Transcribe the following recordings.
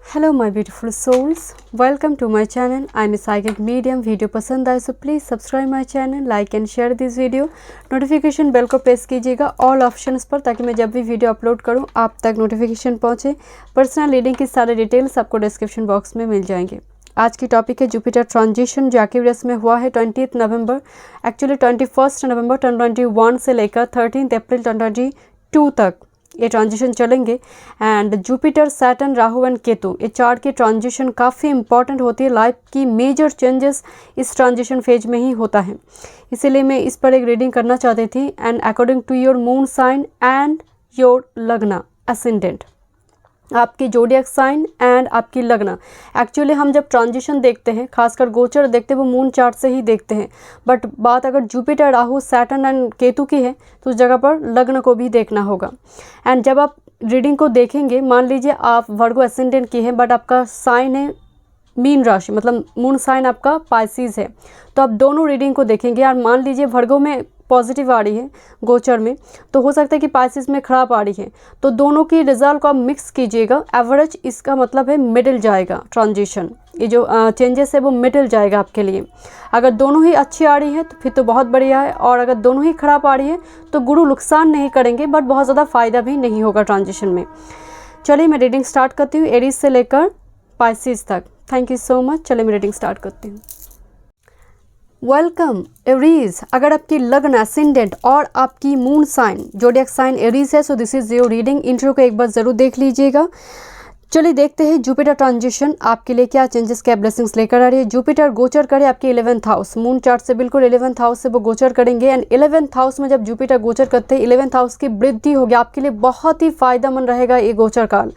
Hello my beautiful souls, welcome to my channel. I am psychic medium. Video पसंद आए so please subscribe my channel, like and share this video. Notification bell को press कीजिएगा all options पर, ताकि मैं जब भी video upload करूं आप तक नोटिफिकेशन पहुंचे। पर्सनल रीडिंग की सारे डिटेल्स आपको डिस्क्रिप्शन बॉक्स में मिल जाएंगे। आज की टॉपिक है जुपिटर ट्रांजिशन, जो एक्यूरियस में हुआ है 20 नवंबर, एक्चुअली 21 नवंबर 2021 से लेकर 13 अप्रैल 2022 तक ये ट्रांजिशन चलेंगे। And Jupiter, Saturn, Rahu and Ketu, ये चार्ट की ट्रांजिशन काफ़ी इंपॉर्टेंट होती है। लाइफ की मेजर चेंजेस इस ट्रांजिशन फेज में ही होता है, इसीलिए मैं इस पर एक रीडिंग करना चाहती थी। And according to your moon sign and your lagna ascendant, आपकी जोडियक साइन एंड आपकी लग्न। एक्चुअली हम जब ट्रांजिशन देखते हैं, खासकर गोचर देखते हैं, वो मून चार्ट से ही देखते हैं। बट बात अगर Jupiter, Rahu, Saturn and Ketu की है तो उस जगह पर लग्न को भी देखना होगा। एंड जब आप रीडिंग को देखेंगे, मान लीजिए आप वर्गो एसेंडेंट की है बट आपका साइन है मीन राशि, मतलब मून साइन आपका पाइसिस है, तो आप दोनों रीडिंग को देखेंगे। यार मान लीजिए वर्गो में पॉजिटिव आ रही है गोचर में, तो हो सकता है कि पाइसिस में खराब आ रही है, तो दोनों की रिजल्ट को आप मिक्स कीजिएगा। एवरेज इसका मतलब है मिडिल जाएगा ट्रांजिशन, ये जो चेंजेस है वो मिडिल जाएगा आपके लिए। अगर दोनों ही अच्छी आ रही है तो फिर तो बहुत बढ़िया है, और अगर दोनों ही खराब आ रही है तो गुरु नुकसान नहीं करेंगे बट बहुत ज़्यादा फ़ायदा भी नहीं होगा ट्रांजिशन में। चलिए मैं रीडिंग स्टार्ट करती हूँ एरीज से लेकर पाइसिस तक। Thank you so much. चलिए मैं रीडिंग स्टार्ट करती हूँ। Welcome Aries. अगर आपकी लग्न, असेंडेंट और आपकी moon sign, zodiac sign Aries है, so this is your reading. Intro को एक बार ज़रूर देख लीजिएगा। चलिए देखते हैं जुपिटर ट्रांजिशन आपके लिए क्या चेंजेस, क्या ब्लेसिंग्स लेकर आ रही है। जुपिटर गोचर करे आपके 11th हाउस, मून चार्ट से बिल्कुल 11th हाउस से वो गोचर करेंगे। एंड 11th हाउस में जब जुपिटर गोचर करते हैं, 11th हाउस की वृद्धि होगी, आपके लिए बहुत ही फायदेमंद रहेगा ये गोचर काल।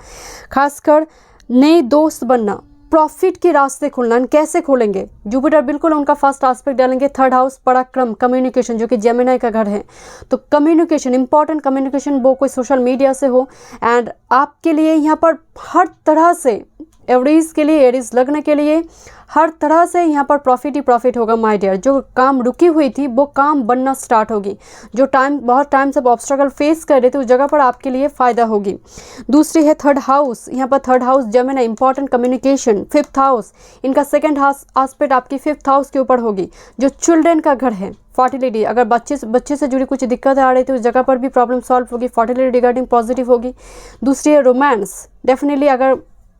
खासकर नए दोस्त बनना, प्रॉफिट के रास्ते खुलना। कैसे खोलेंगे? जुपिटर बिल्कुल उनका फर्स्ट एस्पेक्ट डालेंगे 3rd हाउस, पराक्रम, कम्युनिकेशन, जो कि जेमिनी का घर है। तो कम्युनिकेशन, इंपॉर्टेंट कम्युनिकेशन, वो कोई सोशल मीडिया से हो। एंड आपके लिए यहाँ पर हर तरह से, एरीज के लिए, एरीज लग्न के लिए हर तरह से यहाँ पर प्रॉफिट ही प्रॉफिट होगा माय डियर। जो काम रुकी हुई थी वो काम बनना स्टार्ट होगी। जो बहुत टाइम से ऑब्स्ट्रगल फेस कर रहे थे उस जगह पर आपके लिए फ़ायदा होगी। दूसरी है 3rd हाउस, यहाँ पर 3rd house Gemini, important communication. 5th house, इनका 2nd हाउस एस्पेक्ट आपकी 5th हाउस के ऊपर होगी, जो चिल्ड्रेन का घर है। फर्टिलिटी, अगर बच्चे से जुड़ी कुछ दिक्कत आ रही थी उस जगह पर भी प्रॉब्लम सॉल्व होगी। फर्टिलिटी रिगार्डिंग पॉजिटिव होगी। दूसरी है रोमांस, डेफिनेटली अगर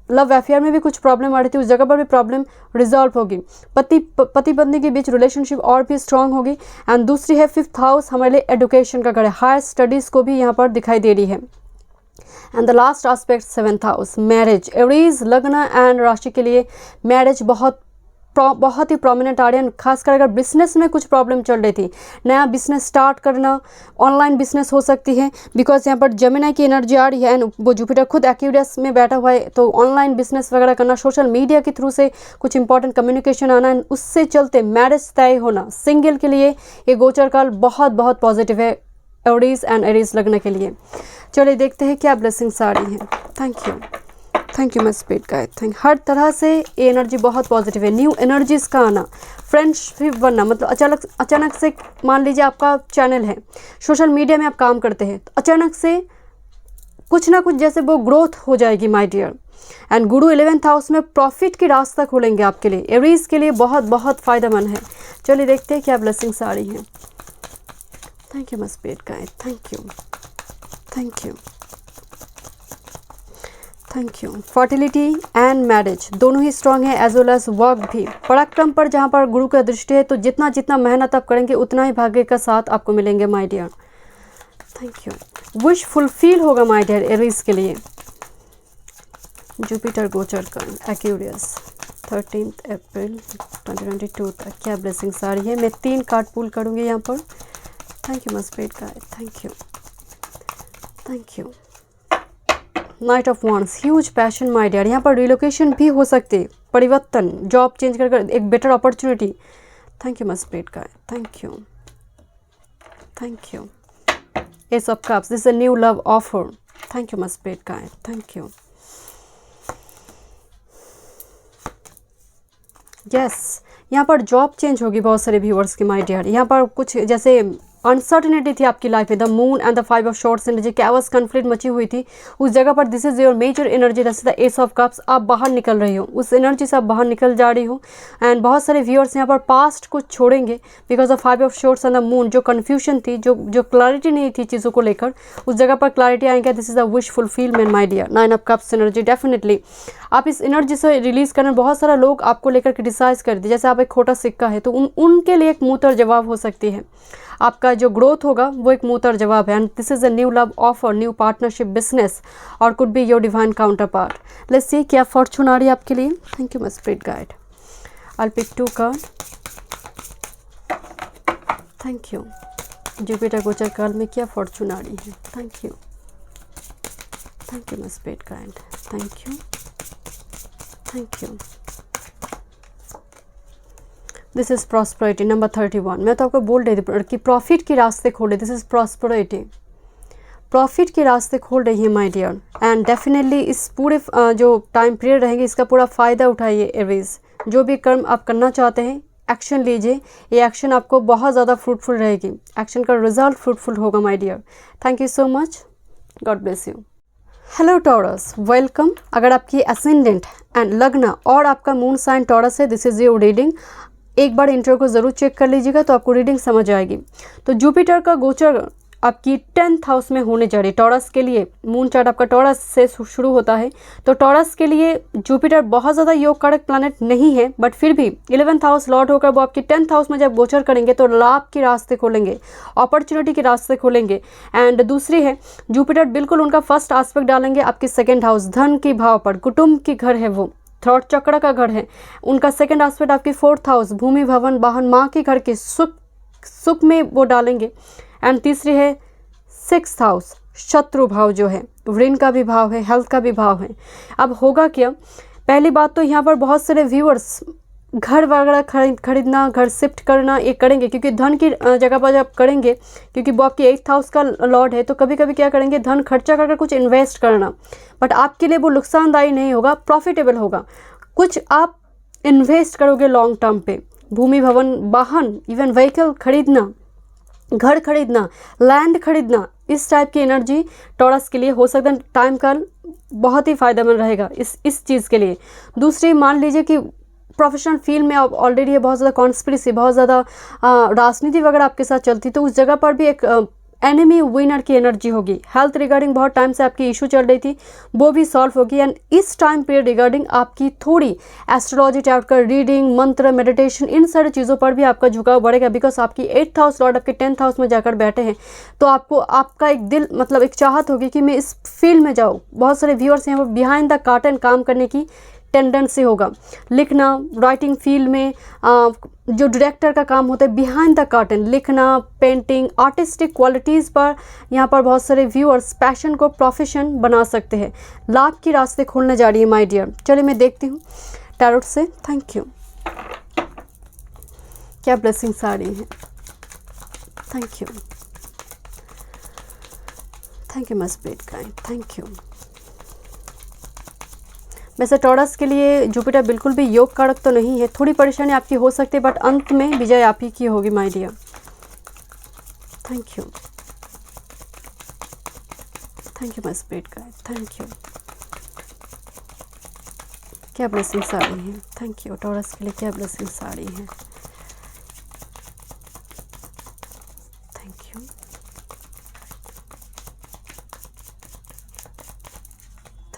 लव अफेयर में भी कुछ प्रॉब्लम आ रही थी उस जगह पर भी प्रॉब्लम रिजॉल्व होगी। पति पत्नी के बीच रिलेशनशिप और भी स्ट्रांग होगी। एंड दूसरी है 5th हाउस, हमारे लिए एजुकेशन का घर है, हायर स्टडीज़ को भी यहाँ पर दिखाई दे रही है। And the last aspect 7th house, marriage. Aries लग्न एंड राशि के लिए मैरिज बहुत ही प्रोमिनेंट आ रही है। खासकर अगर बिजनेस में कुछ प्रॉब्लम चल रही थी, नया बिजनेस स्टार्ट करना, ऑनलाइन बिजनेस हो सकती है, बिकॉज यहाँ पर जेमिनी की एनर्जी आ रही है। एंड वो जुपिटर खुद एक्यूरियस में बैठा हुआ है, तो ऑनलाइन बिजनेस वगैरह करना, सोशल मीडिया के थ्रू से कुछ इंपॉर्टेंट कम्युनिकेशन आना, उससे चलते मैरिज तय होना। सिंगल के लिए ये गोचर काल बहुत बहुत पॉजिटिव है एरीज एंड एरीज लग्न के लिए। चलिए देखते हैं क्या ब्लेसिंग्स आ रही हैं। Thank you my spirit guide. हर तरह से ये एनर्जी बहुत पॉजिटिव है। न्यू एनर्जीज का आना, फ्रेंडशिप बनना, मतलब अचानक से मान लीजिए आपका चैनल है, सोशल मीडिया में आप काम करते हैं, तो अचानक से कुछ ना कुछ जैसे वो ग्रोथ हो जाएगी my dear. And Guru 11th house में प्रॉफिट की रास्ता खोलेंगे आपके लिए। एरीज के लिए बहुत बहुत फायदेमंद है। चलिए देखते हैं क्या ब्लेसिंग्स आ रही हैं। Thank you my spirit guide. Thank you. Fertility and marriage दोनों ही स्ट्रांग है, एज वेल एज वर्क भी। पराक्रम पर जहाँ पर गुरु का दृष्टि है, तो जितना मेहनत आप करेंगे उतना ही भाग्य का साथ आपको मिलेंगे my dear. Thank you. Wish fulfil होगा माय डियर एरीज के लिए। जुपिटर गोचर का एक्यूरियस 13 अप्रैल 2022 तक क्या ब्लेसिंग्स आ रही है। मैं 3 कार्ड पुल करूँगी यहाँ पर। Thank you my spirit guide. Thank you. Knight of wands, huge passion my dear. यहाँ पर रिलोकेशन भी हो सकती है, परिवर्तन, जॉब चेंज कर एक better opportunity. Thank you my spirit guide. Thank you. S of cups, this is a new love offer. Thank you my spirit guide. Thank you. Yes, यहाँ पर जॉब चेंज होगी बहुत सारे व्यूअर्स की my dear. यहाँ पर कुछ जैसे अनसर्टिनिटी थी आपकी लाइफ में, the moon and the 5 of swords energy, chaos conflict मची हुई थी उस जगह पर, this is your major energy, that's the ace of cups. आप बाहर निकल रही हो, उस एनर्जी से आप बाहर निकल जा रही हो। एंड बहुत सारे व्यूअर्स यहाँ पर पास्ट को छोड़ेंगे because of 5 of swords and the moon. जो कन्फ्यूजन थी, जो क्लैरिटी नहीं थी चीज़ों को लेकर, उस जगह पर क्लैरिटी आएंगे। This is the wish fulfilment my dear. 9 of cups energy, definitely आप इस एनर्जी से रिलीज करने, बहुत सारा लोग आपको लेकर क्रिटिसाइज करते, जैसे आप एक खोटा सिक्का है, तो उनके लिए एक मुँह तर जवाब हो सकती है। आपका जो ग्रोथ होगा वो एक मुँह तर जवाब है। And this is a new love offer, new partnership, business, और could be your divine counterpart. Let's see क्या फॉर्चून आ रही है आपके लिए। Thank you my spirit guide. I pick 2 card. Thank you. Jupiter गोचर काल में क्या फॉर्चून आ रही है। Thank you. Thank you my spirit guide. Thank you. Thank you. This is prosperity number 31। मैं तो आपको बोल रही थी कि प्रॉफिट के रास्ते खोले। दिस इज़ प्रॉस्परिटी, प्रॉफिट के रास्ते खोल रही है माय डियर। एंड डेफिनेटली इस पूरे जो टाइम पीरियड रहेंगे इसका पूरा फ़ायदा उठाइए एरीज। जो भी कर्म आप करना चाहते हैं, एक्शन लीजिए। ये एक्शन आपको बहुत ज़्यादा फ्रूटफुल रहेगी, एक्शन का रिजल्ट फ्रूटफुल होगा my dear. Thank you so much, God bless you. Hello Taurus, welcome. अगर आपकी एसेंडेंट एंड लग्न और आपका मून साइन टॉरस है, दिस इज़ योर रीडिंग। एक बार इंट्रो को ज़रूर चेक कर लीजिएगा तो आपको रीडिंग समझ आएगी। तो जुपिटर का गोचर आपकी 10th हाउस में होने जा रही है टॉरस के लिए। मून चार्ट आपका टॉरस से शुरू होता है, तो टॉरस के लिए जुपिटर बहुत ज़्यादा योग कारक प्लैनेट नहीं है, बट फिर भी 11th हाउस लॉर्ड होकर वो आपकी 10th हाउस में जब गोचर करेंगे तो लाभ के रास्ते खोलेंगे, अपॉर्चुनिटी के रास्ते खोलेंगे। एंड दूसरी है, जुपिटर बिल्कुल उनका फर्स्ट एस्पेक्ट डालेंगे आपके 2nd हाउस, धन की भाव पर, कुटुंब की घर है वो, थर्ड चक्र का घर है। उनका 2nd एस्पेक्ट आपकी 4th हाउस, भूमि भवन वाहन माँ के घर के सुख में वो डालेंगे। एंड तीसरी है 6th हाउस, शत्रु भाव जो है, ऋण का भी भाव है, हेल्थ का भी भाव है। अब होगा क्या, पहली बात तो यहाँ पर बहुत सारे व्यूअर्स घर वगैरह खरीदना, घर शिफ्ट करना ये करेंगे, क्योंकि धन की जगह पर जब करेंगे, क्योंकि वो आपकी 8th हाउस का लॉर्ड है, तो कभी कभी क्या करेंगे, धन खर्चा करके कुछ इन्वेस्ट करना, बट आपके लिए वो नुकसानदायी नहीं होगा, प्रॉफिटेबल होगा। कुछ आप इन्वेस्ट करोगे लॉन्ग टर्म पे, भूमि भवन वाहन, इवन व्हीकल खरीदना, घर खरीदना, लैंड खरीदना, इस टाइप की एनर्जी टॉरस के लिए हो सकता है। टाइम का बहुत ही फ़ायदेमंद रहेगा इस चीज़ के लिए। दूसरी, मान लीजिए कि प्रोफेशनल फील्ड में आप ऑलरेडी है, बहुत ज़्यादा कॉन्स्पिरेसी, बहुत ज़्यादा राजनीति वगैरह आपके साथ चलती, तो उस जगह पर भी एक एनिमी विनर की एनर्जी होगी। हेल्थ रिगार्डिंग बहुत टाइम से आपकी इशू चल रही थी, वो भी सॉल्व होगी। एंड इस टाइम पीरियड रिगार्डिंग आपकी थोड़ी एस्ट्रोलॉजी टाइप का रीडिंग, मंत्र, मेडिटेशन, इन सारी चीज़ों पर भी आपका झुकाव बढ़ेगा, बिकॉज आपकी 8th हाउस लॉर्ड आपके 10th हाउस में जाकर बैठे हैं। तो आपको आपका एक दिल, मतलब एक चाहत होगी कि मैं इस फील्ड में जाऊँ। बहुत सारे व्यूअर्स यहाँ पर बिहाइंड द कर्टन काम करने की टेंडेंसी होगा, लिखना, राइटिंग फील्ड में जो डायरेक्टर का काम होता है, बिहाइंड द कर्टन लिखना, पेंटिंग, आर्टिस्टिक क्वालिटीज़ पर यहाँ पर बहुत सारे व्यूअर्स पैशन को प्रोफेशन बना सकते हैं। लाभ के रास्ते खोलने जा रही है माय डियर। चलिए मैं देखती हूँ टैरोट से। Thank you. क्या ब्लेसिंग्स आ रही हैं। Thank you. Thank you my spirit guide. Thank you. वैसे टॉरस के लिए जुपिटर बिल्कुल भी योग कारक तो नहीं है, थोड़ी परेशानी आपकी हो सकती है, बट अंत में विजय आप ही की होगी my dear. Thank you. Thank you my spirit guide. Thank you. क्या ब्लेसिंग्स आ रही हैं। Thank you. टॉरस के लिए क्या ब्लेसिंग्स आ रही हैं। Thank you.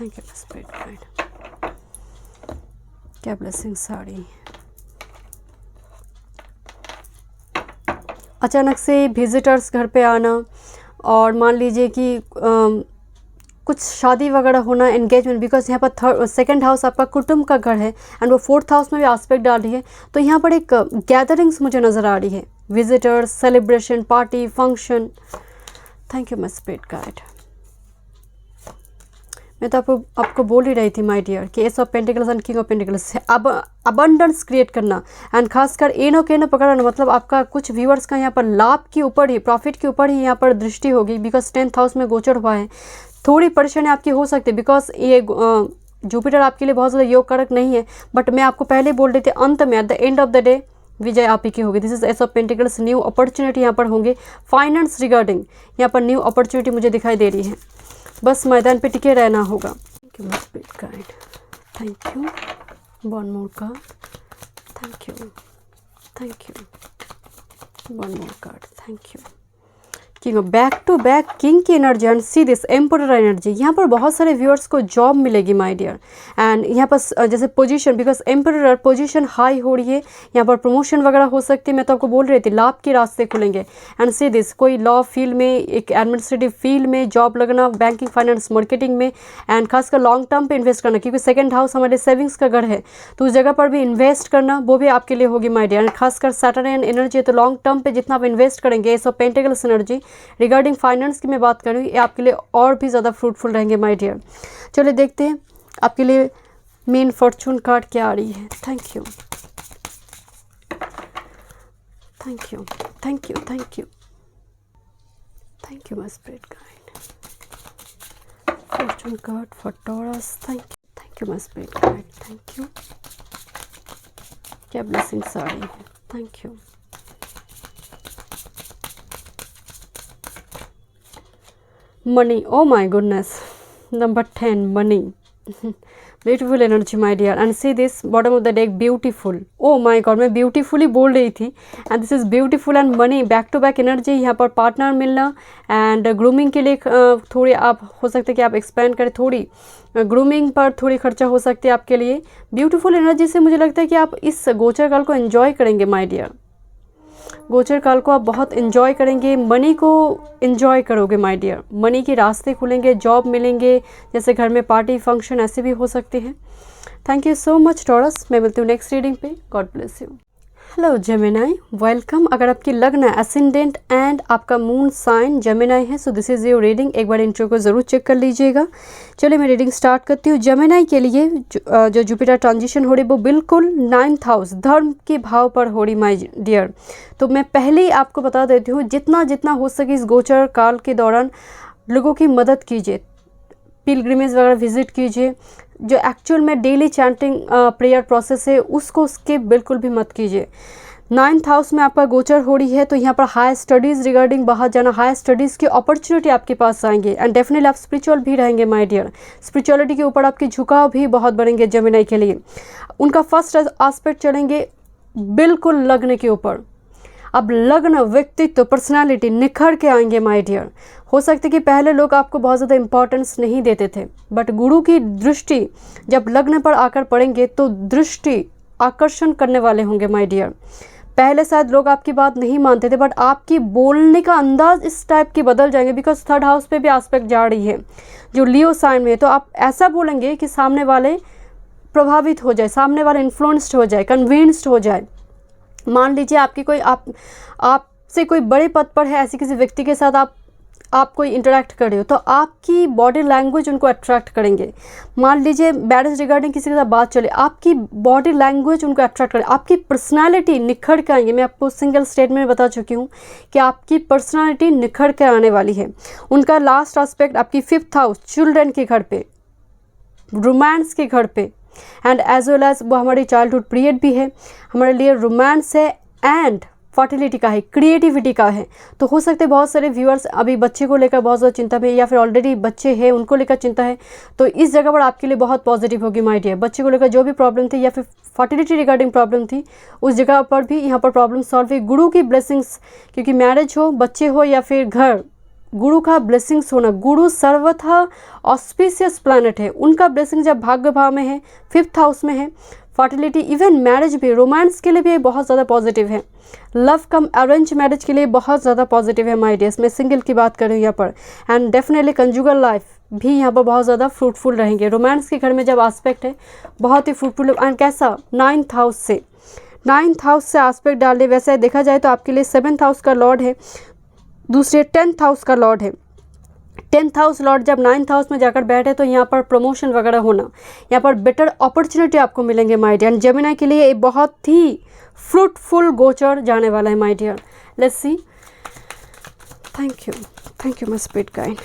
Thank you my spirit guide. क्या ब्लेसिंग्स आ रही हैं। अचानक से विजिटर्स घर पे आना, और मान लीजिए कि कुछ शादी वगैरह होना, एंगेजमेंट, बिकॉज यहाँ पर 2nd हाउस आपका कुटुंब का घर है एंड वो 4th हाउस में भी एस्पेक्ट डाल रही है, तो यहाँ पर एक गैदरिंग्स मुझे नज़र आ रही है, visitors, celebration, party, function. Thank you my spirit guide. मैं तो आपको बोल ही रही थी माय डियर कि S of pentacles and king of pentacles से अब अबंडेंस क्रिएट करना, एंड खासकर एनो केनो पकड़ना, मतलब आपका कुछ व्यूअर्स का यहाँ पर लाभ के ऊपर ही, प्रॉफिट के ऊपर ही यहाँ पर दृष्टि होगी, बिकॉज 10th हाउस में गोचर हुआ है। थोड़ी परेशानी आपकी हो सकती है, बिकॉज ये जुपिटर आपके लिए बहुत ज़्यादा योग कारक नहीं है, बट मैं आपको पहले बोल रही थी, अंत में at the end of the day विजय आप ही की होगी। This is ace of pentacles, new opportunity यहाँ पर होंगे। फाइनेंस रिगार्डिंग यहाँ पर न्यू अपॉर्चुनिटी मुझे दिखाई दे रही है, बस मैदान पे टिके रहना होगा। Thank you must be kind, thank you. One more card, thank you, thank you. One more card, thank you. King, back to back king की energy and see this emperor energy. यहाँ पर बहुत सारे व्यूअर्स को job मिलेगी my dear. And यहाँ पर जैसे position, because emperor position high हो रही है, यहाँ पर प्रमोशन वगैरह हो सकती है। मैं तो आपको बोल रही थी लाभ के रास्ते खुलेंगे। एंड सी दिस, कोई लॉ फील्ड में, एक एडमिनिस्ट्रेटिव फील्ड में जॉब लगना, बैंकिंग, फाइनेंस, मार्केटिंग में, एंड खासकर लॉन्ग टर्म पे इन्वेस्ट करना, क्योंकि सेकंड हाउस हमारे सेविंग्स का घर है, तो उस जगह पर भी इन्वेस्ट करना वो भी आपके लिए होगी माय डियर। एंड खासकर सैटर्न एनर्जी है, तो लॉन्ग टर्म पे जितना आप इन्वेस्ट करेंगे, S of pentacles energy regarding finance की मैं बात करूँ, ये आपके लिए और भी ज़्यादा फ्रूटफुल रहेंगे माय डियर। चलिए देखते हैं आपके लिए मेन फॉर्चून कार्ड क्या आ रही है। Thank you, thank you, thank you, thank you, thank you my spirit guide. Fortune card for Taurus, thank you my spirit guide, thank you. क्या ब्लेसिंग्स आ रही है, thank you. Money, oh my goodness, number 10 money, beautiful energy my dear. And see this bottom of the deck, beautiful, oh my God, मैं beautifully बोल रही थी। And this is beautiful and money, back to back energy. यहाँ पर partner मिलना and grooming के लिए थोड़ी आप हो सकता है कि आप एक्सपेंड करें, थोड़ी ग्रूमिंग पर थोड़ी खर्चा हो सकती है आपके लिए। ब्यूटीफुल एनर्जी से मुझे लगता है कि आप इस गोचर काल को एंजॉय करेंगे माय डियर। गोचर काल को आप बहुत एंजॉय करेंगे, मनी को एंजॉय करोगे माय डियर। मनी के रास्ते खुलेंगे, जॉब मिलेंगे, जैसे घर में पार्टी फंक्शन ऐसे भी हो सकते हैं। Thank you so much taurus, मैं मिलती हूँ नेक्स्ट रीडिंग पे। God bless you. Hello Gemini, welcome. अगर आपकी लग्न, एसेंडेंट एंड आपका मून साइन जेमिनाई है, so this is your reading. एक बार इंट्रो को ज़रूर चेक कर लीजिएगा। चलिए मैं रीडिंग स्टार्ट करती हूँ। जेमिनाई के लिए जो जुपिटर ट्रांजिशन हो रही है वो बिल्कुल 9th हाउस धर्म के भाव पर हो रही माय डियर। तो मैं पहले ही आपको बता देती हूँ, जितना जितना हो सके इस गोचर काल के दौरान लोगों की मदद कीजिए, पिलग्रिमेज वगैरह विजिट कीजिए। जो एक्चुअल में डेली चैंटिंग प्रेयर प्रोसेस है उसको स्किप बिल्कुल भी मत कीजिए। 9th हाउस में आपका गोचर हो रही है, तो यहाँ पर हाई स्टडीज़ रिगार्डिंग बाहर जाना, हाई स्टडीज़ की अपॉर्चुनिटी आपके पास आएंगे। एंड डेफिनेटली आप स्पिरिचुअल भी रहेंगे माय डियर। स्पिरिचुअलिटी के ऊपर आपके झुकाव भी बहुत बढ़ेंगे जेमिनाई के लिए। उनका फर्स्ट एस्पेक्ट चलेंगे बिल्कुल लग्न के ऊपर। अब लग्न, व्यक्तित्व, पर्सनालिटी निखर के आएंगे माय डियर। हो सकता है कि पहले लोग आपको बहुत ज़्यादा इंपॉर्टेंस नहीं देते थे, बट गुरु की दृष्टि जब लग्न पर आकर पड़ेंगे तो दृष्टि आकर्षण करने वाले होंगे माय डियर। पहले शायद लोग आपकी बात नहीं मानते थे, बट आपकी बोलने का अंदाज इस टाइप की बदल जाएंगे, बिकॉज 3rd हाउस पे भी एस्पेक्ट जा रही है जो लियो साइन में। तो आप ऐसा बोलेंगे कि सामने वाले प्रभावित हो जाए, सामने वाले इन्फ्लुएंस्ड हो जाए, कन्विंस्ड हो जाए। मान लीजिए आपकी कोई आपसे कोई बड़े पद पर है, ऐसे किसी व्यक्ति के साथ आप कोई इंटरेक्ट कर रहे हो, तो आपकी बॉडी लैंग्वेज उनको अट्रैक्ट करेंगे। मान लीजिए मैरिज रिगार्डिंग किसी के साथ बात चले, आपकी बॉडी लैंग्वेज उनको अट्रैक्ट करे, आपकी पर्सनालिटी निखर के आएंगे। मैं आपको सिंगल स्टेटमेंट में बता चुकी हूँ कि आपकी पर्सनालिटी निखर के आने वाली है। उनका लास्ट एस्पेक्ट आपकी 5th हाउस, चिल्ड्रन के घर पे, रोमांस के घर पे, एंड एज वेल एज वो हमारी चाइल्डहुड पीरियड भी है, हमारे लिए रोमांस है एंड फर्टिलिटी का है, क्रिएटिविटी का है। तो हो सकते हैं बहुत सारे व्यूअर्स अभी बच्चे को लेकर बहुत ज़्यादा चिंता में, या फिर ऑलरेडी बच्चे हैं उनको लेकर चिंता है, तो इस जगह पर आपके लिए बहुत पॉजिटिव होगी माय डियर। बच्चे को लेकर जो भी प्रॉब्लम थी या फिर फर्टिलिटी रिगार्डिंग प्रॉब्लम थी, उस जगह पर भी यहाँ पर प्रॉब्लम सॉल्व हुई। गुरु की ब्लेसिंग्स, क्योंकि मैरिज हो, बच्चे हो या फिर घर, गुरु का ब्लेसिंग्स होना, गुरु सर्वथा ऑस्पिशियस प्लैनेट है, उनका ब्लेसिंग जब भाग्य भाव में है, 5th हाउस में है, फर्टिलिटी, इवन मैरिज भी, रोमांस के लिए भी बहुत ज़्यादा पॉजिटिव है। लव कम अरेंज मैरिज के लिए बहुत ज़्यादा पॉजिटिव है माय डियर्स। मैं सिंगल की बात कर रही हूँ यहाँ पर। एंड डेफिनेटली कंजुगल लाइफ भी यहाँ पर बहुत ज़्यादा फ्रूटफुल रहेंगे। रोमांस के घर में जब एस्पेक्ट है बहुत ही फ्रूटफुल। एंड कैसा, 9th हाउस से 9th हाउस से एस्पेक्ट डालने, वैसे देखा जाए तो आपके लिए 7th हाउस का लॉर्ड है, दूसरे 10th हाउस का लॉर्ड है। 10th हाउस लॉर्ड जब 9th हाउस में जाकर बैठे तो यहाँ पर प्रमोशन वगैरह होना, यहाँ पर बेटर अपॉर्चुनिटी आपको मिलेंगे माय डियर। जेमिनी के लिए बहुत ही फ्रूटफुल गोचर जाने वाला है my dear. Let's see. Thank you my spirit guide,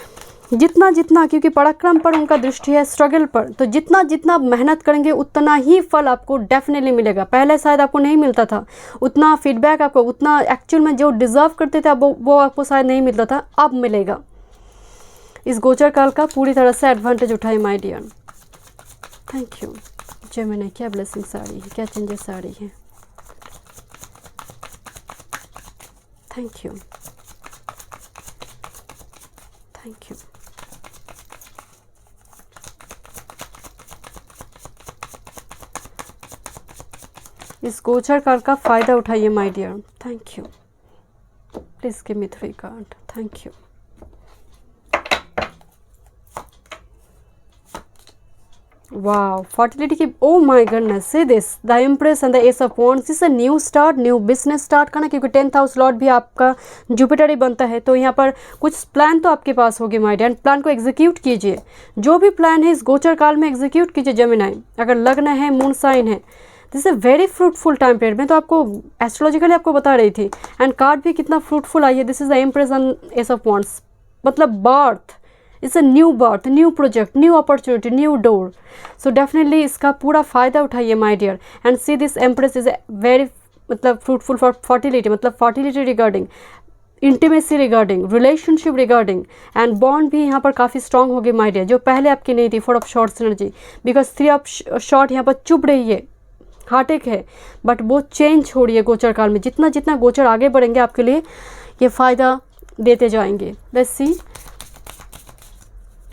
जितना जितना, क्योंकि पराक्रम पर उनका दृष्टि है, स्ट्रगल पर, तो जितना जितना मेहनत करेंगे उतना ही फल आपको डेफिनेटली मिलेगा। पहले शायद आपको नहीं मिलता था उतना फीडबैक, आपको उतना एक्चुअल में जो डिज़र्व करते थे वो आपको शायद नहीं मिलता था, अब मिलेगा। इस गोचर काल का पूरी तरह से एडवांटेज उठाए my dear. Thank you Gemini. क्या ब्लेसिंग्स आ रही है, क्या चेंजेस आ रही हैं। Thank you, thank you. इस गोचर काल का फ़ायदा उठाइए my dear. Thank you. Please give me 3 card. Thank you. Wow, fertility की, oh my goodness, say this, the Empress and the Ace of Wands is a new start, new business start का ना, क्योंकि 10th house Lord भी आपका Jupiter ही बनता है। तो यहाँ पर कुछ प्लान तो आपके पास होगी माय डियर, प्लान को एग्जीक्यूट कीजिए। जो भी प्लान है इस गोचर काल में एग्जीक्यूट कीजिए जेमिनी। अगर लग्न है, मून साइन है, this is a very fruitful time period. मैं तो आपको एस्ट्रोलॉजिकली आपको बता रही थी, एंड कार्ड भी कितना फ्रूटफुल आई है। This is the empress and ace of wands, मतलब birth, it's a new birth, new project, new opportunity, new door. So definitely इसका पूरा फ़ायदा उठाइए my dear. And see this empress is very मतलब फ्रूटफुल फॉर फर्टिलिटी, मतलब fertility regarding, intimacy regarding, relationship regarding, and bond भी यहाँ पर काफ़ी स्ट्रॉन्ग होगी माय डियर, जो पहले आपकी नहीं थी। 4 of swords energy, because 3 of short यहाँ पर चुभ रही है, हार्टेक है, बट वो चेंज हो रही है गोचर काल में। जितना जितना गोचर आगे बढ़ेंगे आपके लिए ये फ़ायदा देते जाएंगे। लेट्स सी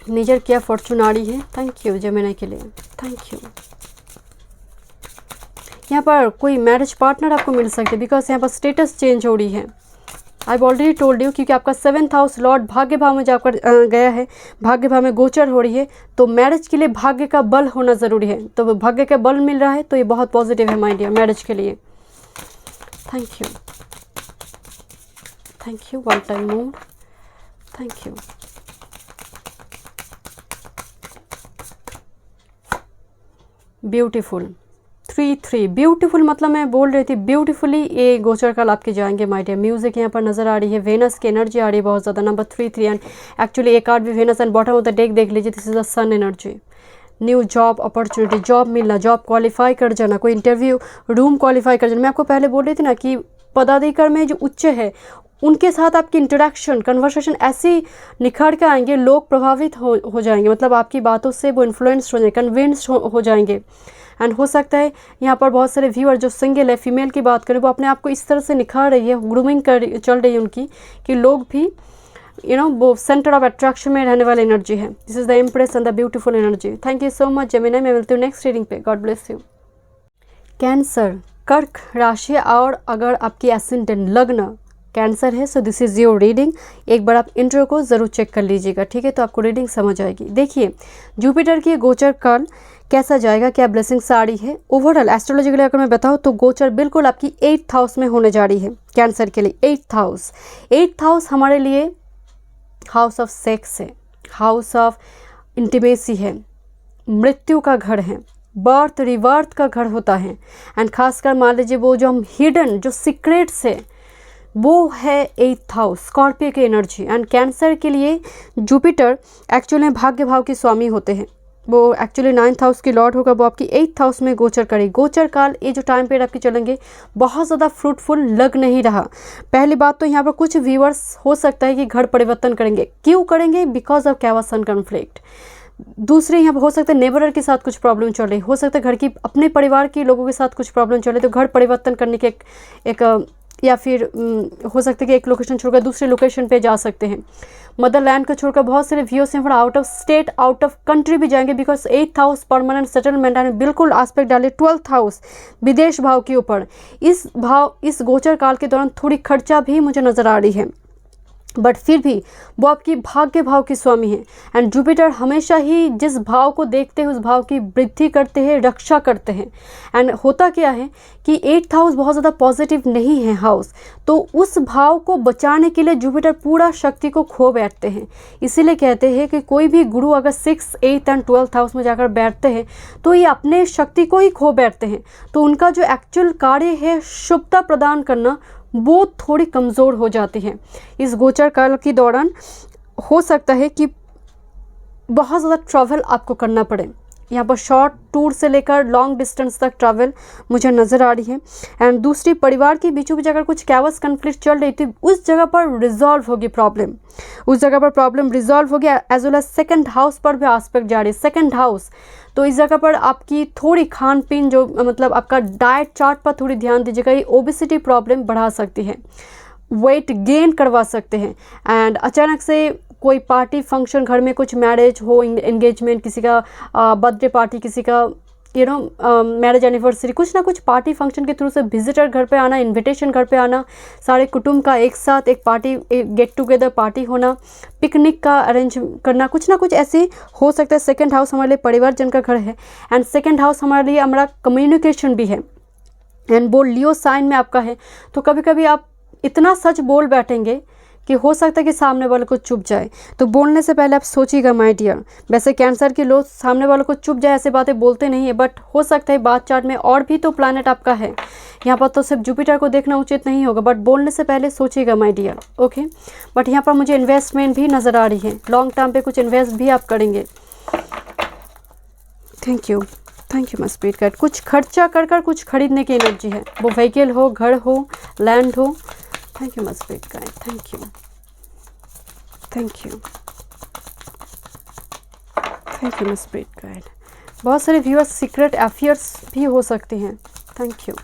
मेजर क्या फॉर्चून आ रही है। थैंक यू जेमिनी के लिए, थैंक यू। यहाँ पर कोई मैरिज पार्टनर आपको मिल सकते हैं, बिकॉज यहाँ पर स्टेटस चेंज हो रही है। आई ऑलरेडी टोल्ड यू, क्योंकि आपका 7th हाउस लॉर्ड भाग्य भाव में जाकर गया है, भाग्य भाव में गोचर हो रही है, तो मैरिज के लिए भाग्य का बल होना ज़रूरी है। तो भाग्य का बल मिल रहा है, तो ये बहुत पॉजिटिव है माय डियर मैरिज के लिए। Thank you, thank you. 1 time more, thank you. Beautiful 3-3, beautiful, मतलब मैं बोल रही थी ब्यूटीफुली ये गोचर काल आपके जाएंगे माय डियर। म्यूजिक यहाँ पर नजर आ रही है, वेनस की एनर्जी आ रही है बहुत ज़्यादा। नंबर 3-3, एंड एक्चुअली एक कार्ड भी Venus, and bottom of the deck देख लीजिए, this is the sun energy. New job opportunity, job मिलना, जॉब क्वालिफाई कर जाना, कोई इंटरव्यू रूम क्वालिफाई कर जाना। मैं आपको पहले बोल रही थी ना कि पदाधिकारी में जो उच्च है उनके साथ आपकी इंटरेक्शन, कन्वर्सेशन ऐसी निखर के आएंगे, लोग प्रभावित हो जाएंगे, मतलब आपकी बातों से वो इन्फ्लुएंस्ड हो जाएंगे, कन्विंस्ड हो जाएंगे। एंड हो सकता है यहाँ पर बहुत सारे व्यूअर जो सिंगल है, फीमेल की बात करें, वो अपने आप को इस तरह से निखार रही है, ग्रूमिंग चल रही है उनकी, कि लोग भी वो सेंटर ऑफ अट्रैक्शन में रहने वाली एनर्जी है। This is the impress and the beautiful energy. Thank you so much Gemini. मैं मिलती हूँ नेक्स्ट रीडिंग पे। God bless you. कैंसर, कर्क राशि, और अगर आपकी एसेंडेंट लग्न कैंसर है, so this is your reading. एक बार आप इंट्रो को ज़रूर चेक कर लीजिएगा, ठीक है, तो आपको रीडिंग समझ आएगी। देखिए जुपिटर की गोचर काल कैसा जाएगा, क्या ब्लेसिंग्स आ रही है। ओवरऑल एस्ट्रोलॉजिकली अगर मैं बताऊँ तो गोचर बिल्कुल आपकी 8th हाउस में होने जा रही है कैंसर के लिए। 8th हाउस हमारे लिए हाउस ऑफ सेक्स है, हाउस ऑफ इंटीमेसी है, मृत्यु का घर है, बर्थ रिवर्थ का घर होता है। एंड खासकर मान लीजिए वो जो हम हिडन, जो सीक्रेट्स है, वो है 8th हाउस, स्कॉर्पियो की एनर्जी। एंड कैंसर के लिए जुपिटर एक्चुअली भाग्य भाव के स्वामी होते हैं, वो एक्चुअली 9th हाउस की लॉर्ड होगा, वो आपकी 8th हाउस में गोचर करेगी। गोचर काल ये जो टाइम पीरियड आपके चलेंगे बहुत ज़्यादा फ्रूटफुल लग नहीं रहा। पहली बात तो यहाँ पर कुछ व्यूअर्स हो सकता है कि घर परिवर्तन करेंगे। क्यों करेंगे? बिकॉज ऑफ कैवा सन कॉन्फ्लिक्ट। दूसरे यहाँ पर हो सकता है नेबरर के साथ कुछ प्रॉब्लम चल रही, हो सकता है घर की अपने परिवार के लोगों के साथ कुछ प्रॉब्लम चल रही, तो घर परिवर्तन करने के एक या फिर हो सकता है कि एक लोकेशन छोड़कर दूसरे लोकेशन पे जा सकते हैं। मदरलैंड को छोड़कर बहुत सारे व्यूअर्स हैं out of state, out of country भी जाएंगे, because 8th house permanent settlement and बिल्कुल आस्पेक्ट डाले 12th हाउस विदेश भाव के ऊपर। इस गोचर काल के दौरान थोड़ी खर्चा भी मुझे नज़र आ रही है, बट फिर भी वो आपकी भाग्य भाव के स्वामी हैं। एंड जुपिटर हमेशा ही जिस भाव को देखते हैं उस भाव की वृद्धि करते हैं, रक्षा करते हैं। एंड होता क्या है कि 8th हाउस बहुत ज़्यादा पॉजिटिव नहीं है हाउस, तो उस भाव को बचाने के लिए जुपिटर पूरा शक्ति को खो बैठते हैं। इसीलिए कहते हैं कि कोई भी गुरु अगर 6th, 8th and 12th house में जाकर बैठते हैं तो ये अपने शक्ति को ही खो बैठते हैं, तो उनका जो एक्चुअल कार्य है शुभता प्रदान करना वो थोड़ी कमज़ोर हो जाती है। इस गोचर काल के दौरान हो सकता है कि बहुत ज़्यादा ट्रैवल आपको करना पड़े। यहाँ पर शॉर्ट टूर से लेकर लॉन्ग डिस्टेंस तक ट्रैवल मुझे नज़र आ रही है। एंड दूसरी, परिवार के बीचों बीच अगर कुछ कैवस कन्फ्लिक्ट चल रही थी, उस जगह पर रिजॉल्व होगी प्रॉब्लम, उस जगह पर प्रॉब्लम रिजॉल्व होगी। As well as second house पर भी आस्पेक्ट जा रही है, सेकंड हाउस, तो इस जगह पर आपकी थोड़ी खान पीन जो मतलब आपका डाइट चार्ट पर थोड़ी ध्यान दीजिएगा। ये ओबेसिटी प्रॉब्लम बढ़ा सकती है, वेट गेन करवा सकते हैं। एंड अचानक से कोई पार्टी फंक्शन, घर में कुछ मैरिज हो, एंगेजमेंट, किसी का बर्थडे पार्टी, किसी का मैरिज एनिवर्सरी, कुछ ना कुछ पार्टी फंक्शन के थ्रू से विजिटर घर पे आना, इनविटेशन घर पे आना, सारे कुटुंब का एक साथ एक पार्टी, एक गेट टुगेदर पार्टी होना, पिकनिक का अरेंज करना, कुछ ना कुछ ऐसे हो सकता है। सेकंड हाउस हमारे लिए परिवारजन का घर है एंड सेकंड हाउस हमारे लिए हमारा कम्युनिकेशन भी है एंड वो लियो साइन में आपका है। तो कभी कभी आप इतना सच बोल बैठेंगे कि हो सकता है कि सामने वाले को चुप जाए। तो बोलने से पहले आप सोचिएगा माय डियर। वैसे कैंसर के लोग सामने वाले को चुप जाए ऐसे बातें बोलते नहीं है, बट हो सकता है बात चार्ट में और भी तो प्लैनेट आपका है। यहाँ पर तो सिर्फ जुपिटर को देखना उचित नहीं होगा, बट बोलने से पहले सोचिएगा माय डियर, ओके। बट यहाँ पर मुझे इन्वेस्टमेंट भी नज़र आ रही है, लॉन्ग टर्म पे कुछ इन्वेस्ट भी आप करेंगे। Thank you my spirit guide. कुछ खर्चा कर कुछ खरीदने की एनर्जी है, वो व्हीकल हो, घर हो, लैंड हो। Thank you my spirit guide, thank you my spirit guide. बहुत सारे व्यूअर्स सीक्रेट अफेयर्स भी हो सकते हैं। Thank you.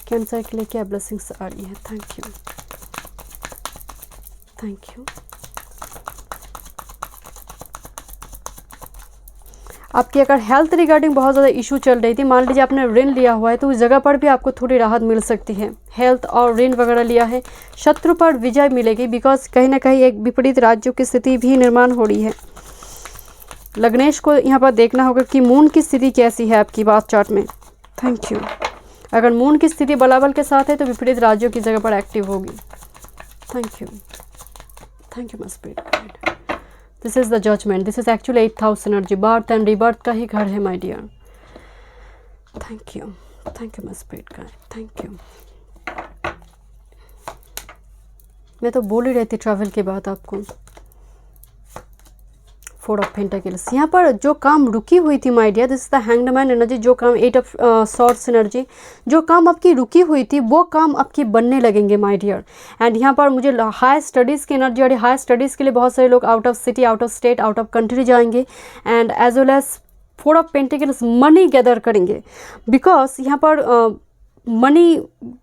कैंसर के लिए क्या ब्लेसिंग्स आ रही है? Thank you. आपकी अगर हेल्थ रिगार्डिंग बहुत ज़्यादा इशू चल रही थी, मान लीजिए आपने ऋण लिया हुआ है, तो उस जगह पर भी आपको थोड़ी राहत मिल सकती है। हेल्थ और ऋण वगैरह लिया है, शत्रु पर विजय मिलेगी, बिकॉज कहीं ना कहीं एक विपरीत राज्यों की स्थिति भी निर्माण हो रही है। लग्नेश को यहाँ पर देखना होगा कि मून की स्थिति कैसी है आपकी बात चार्ट में। Thank you. अगर मून की स्थिति बलाबल के साथ है तो विपरीत राज्यों की जगह पर एक्टिव होगी। Thank you my spirit guide. This is the judgement, this is actually 8th energy, birth and rebirth का ही घर है my dear. Thank you my spirit guide, thank you. मैं तो बोल ही रही थी ट्रैवल के बाद आपको। 4 ऑफ पेंटाकल्स, यहाँ पर जो काम रुकी हुई थी my dear, this is the hanged man energy. जो काम 8 ऑफ सॉर्ड्स एनर्जी, जो काम आपकी रुकी हुई थी वो काम आपकी बनने लगेंगे माय डियर। एंड यहाँ पर मुझे हाई स्टडीज़ की एनर्जी और हाई स्टडीज़ के लिए बहुत सारे लोग out of city, out of state, out of country जाएंगे। And as well as 4 of pentacles money gather करेंगे, बिकॉज यहाँ पर मनी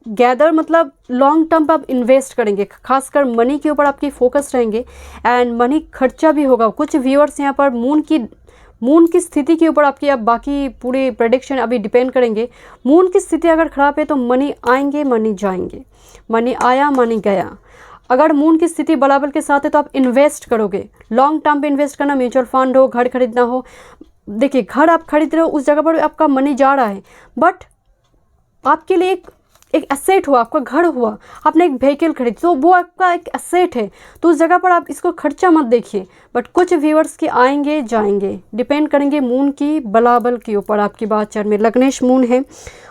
गैदर मतलब लॉन्ग टर्म पर आप इन्वेस्ट करेंगे, खासकर मनी के ऊपर आपकी फोकस रहेंगे एंड मनी खर्चा भी होगा। कुछ व्यूअर्स यहाँ पर मून की स्थिति के ऊपर आपकी, अब बाकी पूरे प्रेडिक्शन अभी डिपेंड करेंगे। मून की स्थिति अगर ख़राब है तो मनी आएंगे, मनी जाएंगे, मनी आया, मनी गया। अगर मून की स्थिति बराबर के साथ है तो आप इन्वेस्ट करोगे, लॉन्ग टर्म पे इन्वेस्ट करना, म्यूचुअल फंड हो, घर खरीदना हो। देखिए, घर आप खरीद रहे हो, उस जगह पर आपका मनी जा रहा है, बट आपके लिए एक एसेट हुआ, आपका घर हुआ, आपने एक व्हीकल खरीदी, तो वो आपका एक एसेट है, तो उस जगह पर आप इसको खर्चा मत देखिए। बट कुछ व्यूअर्स के आएंगे जाएंगे, डिपेंड करेंगे मून की बलाबल के ऊपर। आपकी बात चार में लग्नेश मून है,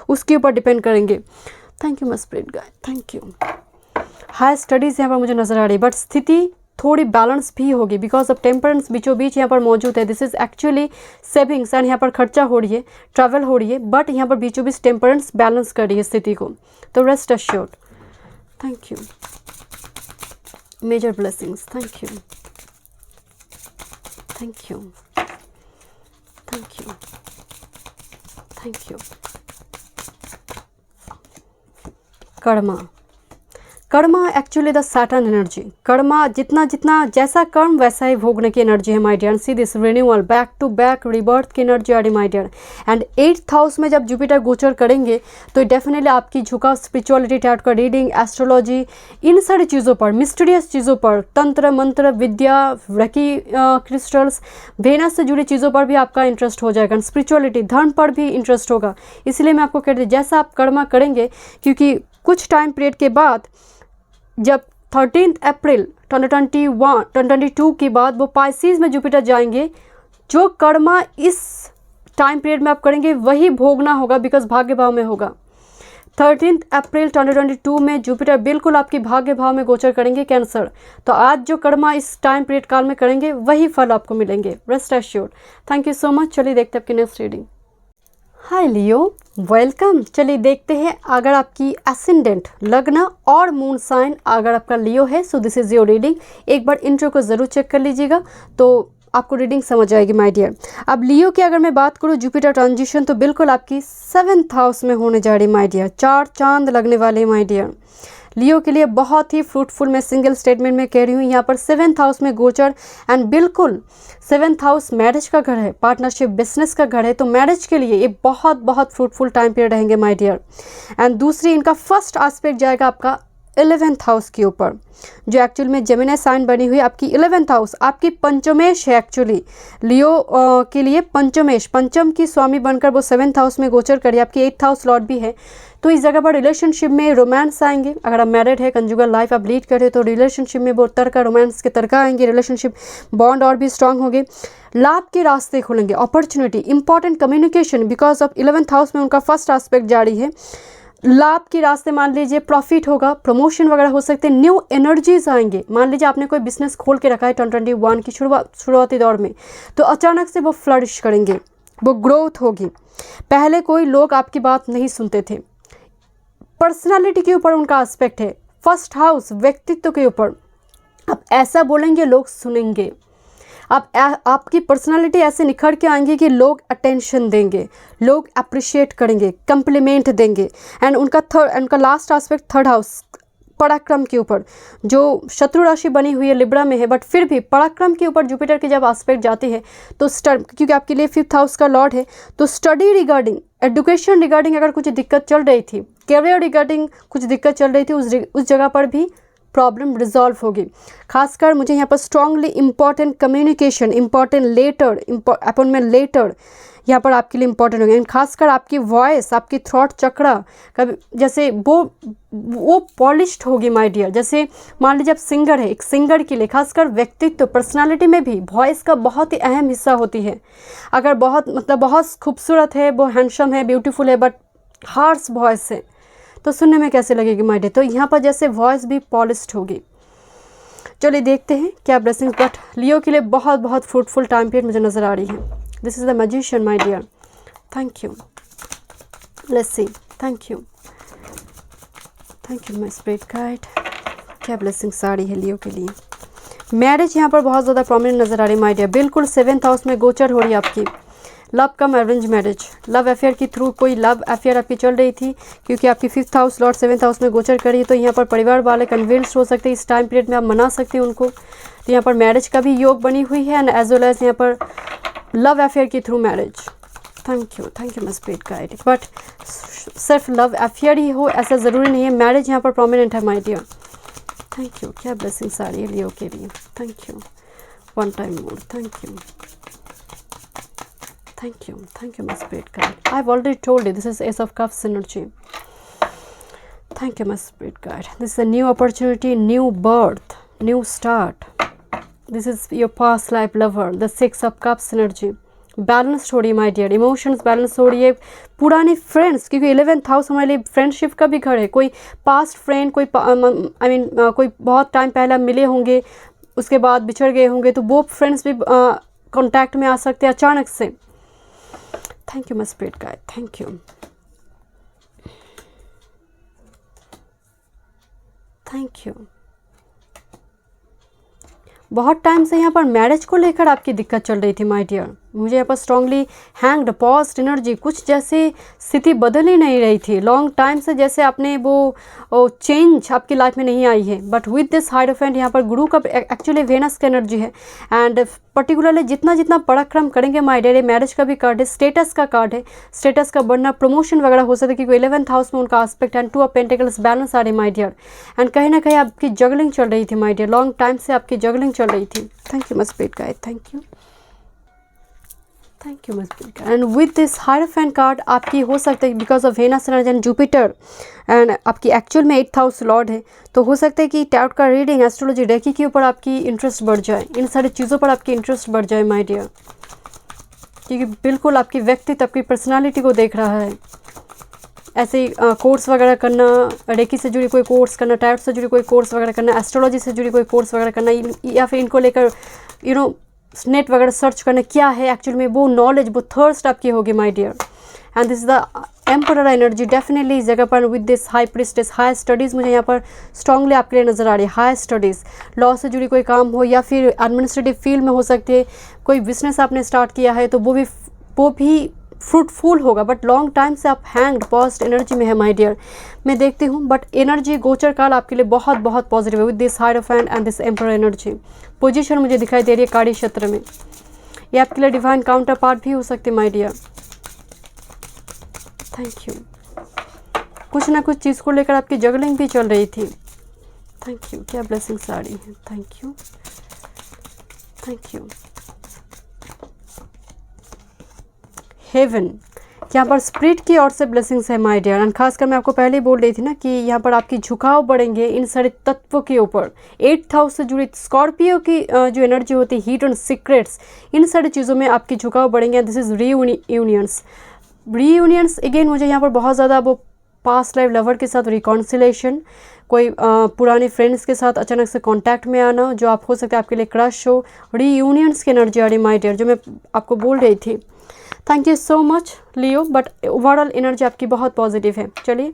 उसके ऊपर डिपेंड करेंगे। Thank you my spirit guide, thank you. High studies यहाँ पर मुझे नज़र आ रही है, बट स्थिति थोड़ी बैलेंस भी होगी, बिकॉज ऑफ टेम्परेंस बीचों बीच यहाँ पर मौजूद है। This is actually savings and यहाँ पर खर्चा हो रही है, ट्रैवल हो रही है, बट यहाँ पर बीचों बीच टेम्परेंस बैलेंस कर रही है स्थिति को। तो rest assured. Thank you. Major blessings. Thank you, thank you, thank you, thank you. Karma actually the Saturn energy. कर्मा जितना जैसा कर्म वैसा ही भोगने की एनर्जी है my dear. See this renewal, back to back rebirth की एनर्जी आ रही my dear. And 8th house में जब जुपिटर गोचर करेंगे तो डेफिनेटली आपकी झुकाव स्पिरिचुअलिटी, टैट का रीडिंग, एस्ट्रोलॉजी, इन सारी चीज़ों पर, मिस्टीरियस चीज़ों पर, तंत्र मंत्र विद्या, रकी क्रिस्टल्स, वेनस से जुड़ी चीज़ों पर भी आपका इंटरेस्ट हो जाएगा। स्पिरिचुअलिटी, धर्म पर भी इंटरेस्ट होगा। इसलिए मैं आपको कह रही, जैसा आप कर्मा करेंगे, क्योंकि कुछ टाइम पीरियड के बाद जब 13 अप्रैल 2022 के बाद वो पाइसिस में जुपिटर जाएंगे, जो कर्मा इस टाइम पीरियड में आप करेंगे वही भोगना होगा, बिकॉज भाग्य भाव में होगा। 13 अप्रैल 2022 में जुपिटर बिल्कुल आपकी भाग्य भाव में गोचर करेंगे कैंसर। तो आज जो कर्मा इस टाइम पीरियड काल में करेंगे वही फल आपको मिलेंगे, rest assured. Thank you so much. चलिए देखते हैं आपकी नेक्स्ट रीडिंग। हाय लियो, वेलकम। चलिए देखते हैं अगर आपकी एसेंडेंट, लग्न और मून साइन अगर आपका लियो है so this is your reading. एक बार इंट्रो को ज़रूर चेक कर लीजिएगा तो आपको रीडिंग समझ आएगी माय डियर। अब लियो की अगर मैं बात करूँ जुपिटर ट्रांजिशन तो बिल्कुल आपकी 7th हाउस में होने जा रही माय डियर। 4 चांद लगने वाले माय डियर। लियो के लिए बहुत ही फ्रूटफुल, मैं सिंगल स्टेटमेंट में कह रही हूँ। यहाँ पर 7th हाउस में गोचर एंड बिल्कुल 7th हाउस मैरिज का घर है, पार्टनरशिप बिजनेस का घर है। तो मैरिज के लिए ये बहुत बहुत फ्रूटफुल टाइम पीरियड रहेंगे माय डियर। एंड दूसरी इनका फर्स्ट एस्पेक्ट जाएगा आपका 11th हाउस के ऊपर, जो एक्चुअल में जेमिनी साइन बनी हुई आपकी 11th हाउस आपकी पंचमेश है। एक्चुअली लियो के लिए पंचमेश, पंचम की स्वामी बनकर वो 7th हाउस में गोचर करिए, आपकी 8th हाउस लॉर्ड भी है। तो इस जगह पर रिलेशनशिप में रोमांस आएंगे। अगर आप मैरिड है, कंजुगल लाइफ आप लीड कर रहे हो तो रिलेशनशिप में वो तरका, रोमांस के तरका आएंगे, रिलेशनशिप बॉन्ड और भी स्ट्रांग होंगे। लाभ के रास्ते खुलेंगे, opportunity, important communication, because of 11th house में उनका फर्स्ट एस्पेक्ट जारी है। लाभ के रास्ते मान लीजिए प्रॉफिट होगा, प्रमोशन वगैरह हो सकते हैं, न्यू एनर्जीज आएंगे। मान लीजिए आपने कोई बिजनेस खोल के रखा है 2021 की शुरुआती दौर में, तो अचानक से वो फ्लरिश करेंगे, वो ग्रोथ होगी। पहले कोई लोग आपकी बात नहीं सुनते थे। पर्सनालिटी के ऊपर उनका एस्पेक्ट है, फर्स्ट हाउस व्यक्तित्व के ऊपर। आप ऐसा बोलेंगे लोग सुनेंगे, आपकी पर्सनालिटी ऐसे निखर के आएंगी कि लोग अटेंशन देंगे, लोग अप्रिशिएट करेंगे, कम्प्लीमेंट देंगे। एंड उनका लास्ट एस्पेक्ट 3rd हाउस पराक्रम के ऊपर, जो शत्रु राशि बनी हुई है लिब्रा में है, बट फिर भी पराक्रम के ऊपर जुपिटर की जब एस्पेक्ट जाती है तो क्योंकि आपके लिए 5th हाउस का लॉर्ड है, तो स्टडी रिगार्डिंग, एजुकेशन रिगार्डिंग अगर कुछ दिक्कत चल रही थी, कैरियर रिगार्डिंग कुछ दिक्कत चल रही थी, उस जगह पर भी प्रॉब्लम रिजॉल्व होगी। खासकर मुझे यहाँ पर strongly important communication, important letter, appointment letter यहाँ पर आपके लिए इंपॉर्टेंट होगी। खासकर आपकी वॉइस, आपकी थ्रॉट चक्रा कभी जैसे वो पॉलिश्ड होगी माय डियर। जैसे मान लीजिए आप सिंगर है, एक सिंगर के लिए खासकर व्यक्तित्व, पर्सनालिटी में भी वॉइस का बहुत ही अहम हिस्सा होती है। अगर बहुत खूबसूरत है, वो हैंडसम है, ब्यूटीफुल है, बट हार्श वॉइस है तो सुनने में कैसे लगेगी माय डियर। तो यहाँ पर जैसे वॉइस भी पॉलिश्ड होगी। चलिए देखते हैं क्या ब्लेसिंग्स, बट लियो के लिए बहुत बहुत फ्रूटफुल टाइम पीरियड मुझे नज़र आ रही है। This is the magician my dear. Thank you, let's see. Thank you my spirit guide. क्या ब्लेसिंग्स आ रही है लियो के लिए। मैरिज यहाँ पर बहुत ज़्यादा प्रोमिनेंट नज़र आ रही है माय डियर। बिल्कुल 7th हाउस में गोचर हो रही है आपकी। लव कम अरेंज मैरिज, लव अफेयर के थ्रू कोई लव अफेयर आपकी चल रही थी, क्योंकि आपकी 5th house Lord 7th house में गोचर करी, तो यहाँ पर परिवार वाले कन्विंस्ड हो सकते हैं, इस टाइम पीरियड में आप मना सकते हैं उनको। तो यहाँ पर मैरिज का भी योग बनी हुई है एंड एज वेल एज यहाँ पर लव अफेयर के through marriage. Thank you my spirit guide. But सिर्फ लव अफेयर ही हो ऐसा ज़रूरी नहीं है, मैरिज यहाँ पर प्रोमिनेंट है माय डियर। Thank you. क्या ब्लेसिंग्स आ रही है लियो के लिए। Thank you, one time more. Thank you my spirit guide. I've already told you this is Ace of Cups energy. Thank you my spirit guide. This is a new opportunity, new birth, new start. This is your past life lover, the 6 of Cups energy. Balanced हो रही है my dear, emotions balance हो रही है। पुरानी friends, क्योंकि 11th house हमारे लिए फ्रेंडशिप का भी घर है। कोई पास्ट फ्रेंड, कोई कोई बहुत टाइम पहले मिले होंगे, उसके बाद बिछड़ गए होंगे, तो वो फ्रेंड्स भी कॉन्टैक्ट में आ सकते हैं अचानक से। Thank you my spirit guide. Thank you. बहुत टाइम से यहाँ पर मैरिज को लेकर आपकी दिक्कत चल रही थी माय डियर। मुझे यहाँ पर स्ट्रांगली हैंग्ड, पॉज्ड एनर्जी, कुछ जैसे स्थिति बदल ही नहीं रही थी लॉन्ग टाइम से, जैसे आपने वो चेंज आपकी लाइफ में नहीं आई है। बट विद दिस हाइरोफेंट यहाँ पर गुरु का एक्चुअली वेनस का एनर्जी है एंड पर्टिकुलरली जितना पराक्रम करेंगे माय डियर, मैरिज का भी कार्ड है, स्टेटस का कार्ड है, स्टेटस का बढ़ना, प्रमोशन वगैरह हो सकता है, क्योंकि 11th हाउस में उनका aspect and 2 of pentacles balance आ रही है माय डियर। एंड कहीं ना कहीं आपकी जगलिंग चल रही थी माय डियर, लॉन्ग टाइम से आपकी जगलिंग चल रही थी। Thank you my spirit guide. Thank you my spirit guide. And with this hierophant card आपकी हो सकता है because of Venus energy and Jupiter and आपकी एक्चुअल में 8th हाउस लॉर्ड है, तो हो सकता है कि टैरोट का रीडिंग, एस्ट्रोलॉजी, रेकी के ऊपर आपकी इंटरेस्ट बढ़ जाए, इन सारी चीज़ों पर आपकी इंटरेस्ट बढ़ जाए माय डियर, क्योंकि बिल्कुल आपकी व्यक्तित्व, आपकी पर्सनालिटी को देख रहा है। ऐसे कोर्स वगैरह करना, रेकी से जुड़ी कोई कोर्स करना, टैरोट से जुड़ी कोई कोर्स वगैरह करना, एस्ट्रोलॉजी से जुड़ी कोई कोर्स वगैरह करना, या फिर इनको लेकर नेट वगैरह सर्च करना क्या है एक्चुअल में, वो नॉलेज, वो थर्स्ट आपकी होगी my dear. And this is the emperor energy definitely इस जगह पर with this high priestess. High studies मुझे यहाँ पर स्ट्रांगली आपके लिए नज़र आ रही है। हाई स्टडीज़, लॉ से जुड़ी कोई काम हो या फिर एडमिनिस्ट्रेटिव फील्ड में हो सकती है, कोई बिजनेस आपने स्टार्ट किया है तो वो भी फ्रूटफुल होगा, बट लॉन्ग टाइम से आप हैंग्ड पॉस्ट एनर्जी में है माय डियर, मैं देखती हूँ। बट एनर्जी गोचर काल आपके लिए बहुत बहुत पॉजिटिव है with this hierophant and this emperor energy. Position मुझे दिखाई दे रही है कार्य क्षेत्र में, ये आपके लिए डिवाइन काउंटर पार्ट भी हो सकते हैं माय डियर। Thank you. कुछ ना कुछ चीज़ को लेकर आपकी जगलिंग भी चल रही थी। Thank you. क्या ब्लेसिंग्स आ रही हैं, thank you, thank you. Heaven, यहाँ पर स्पिरिट की ओर से ब्लेसिंग्स है माय डियर। एंड खासकर मैं आपको पहले ही बोल रही थी ना कि यहाँ पर आपकी झुकाव बढ़ेंगे इन सारे तत्वों के ऊपर। 8th हाउस से जुड़ी स्कॉर्पियो की जो एनर्जी होती है, हीट एंड सीक्रेट्स, इन सारी चीज़ों में आपकी झुकाव बढ़ेंगे। दिस इज रीयूनियंस अगेन मुझे यहाँ पर बहुत ज़्यादा वो पास्ट लाइफ लवर के साथ रिकॉन्सिलेशन, कोई पुराने फ्रेंड्स के साथ अचानक से कांटेक्ट में आना, जो आप हो सकता है आपके लिए क्रश हो। रीयूनियंस की एनर्जी आ रही माय डियर, जो मैं आपको बोल रही थी। Thank you so much Leo, but overall energy आपकी बहुत पॉजिटिव है। चलिए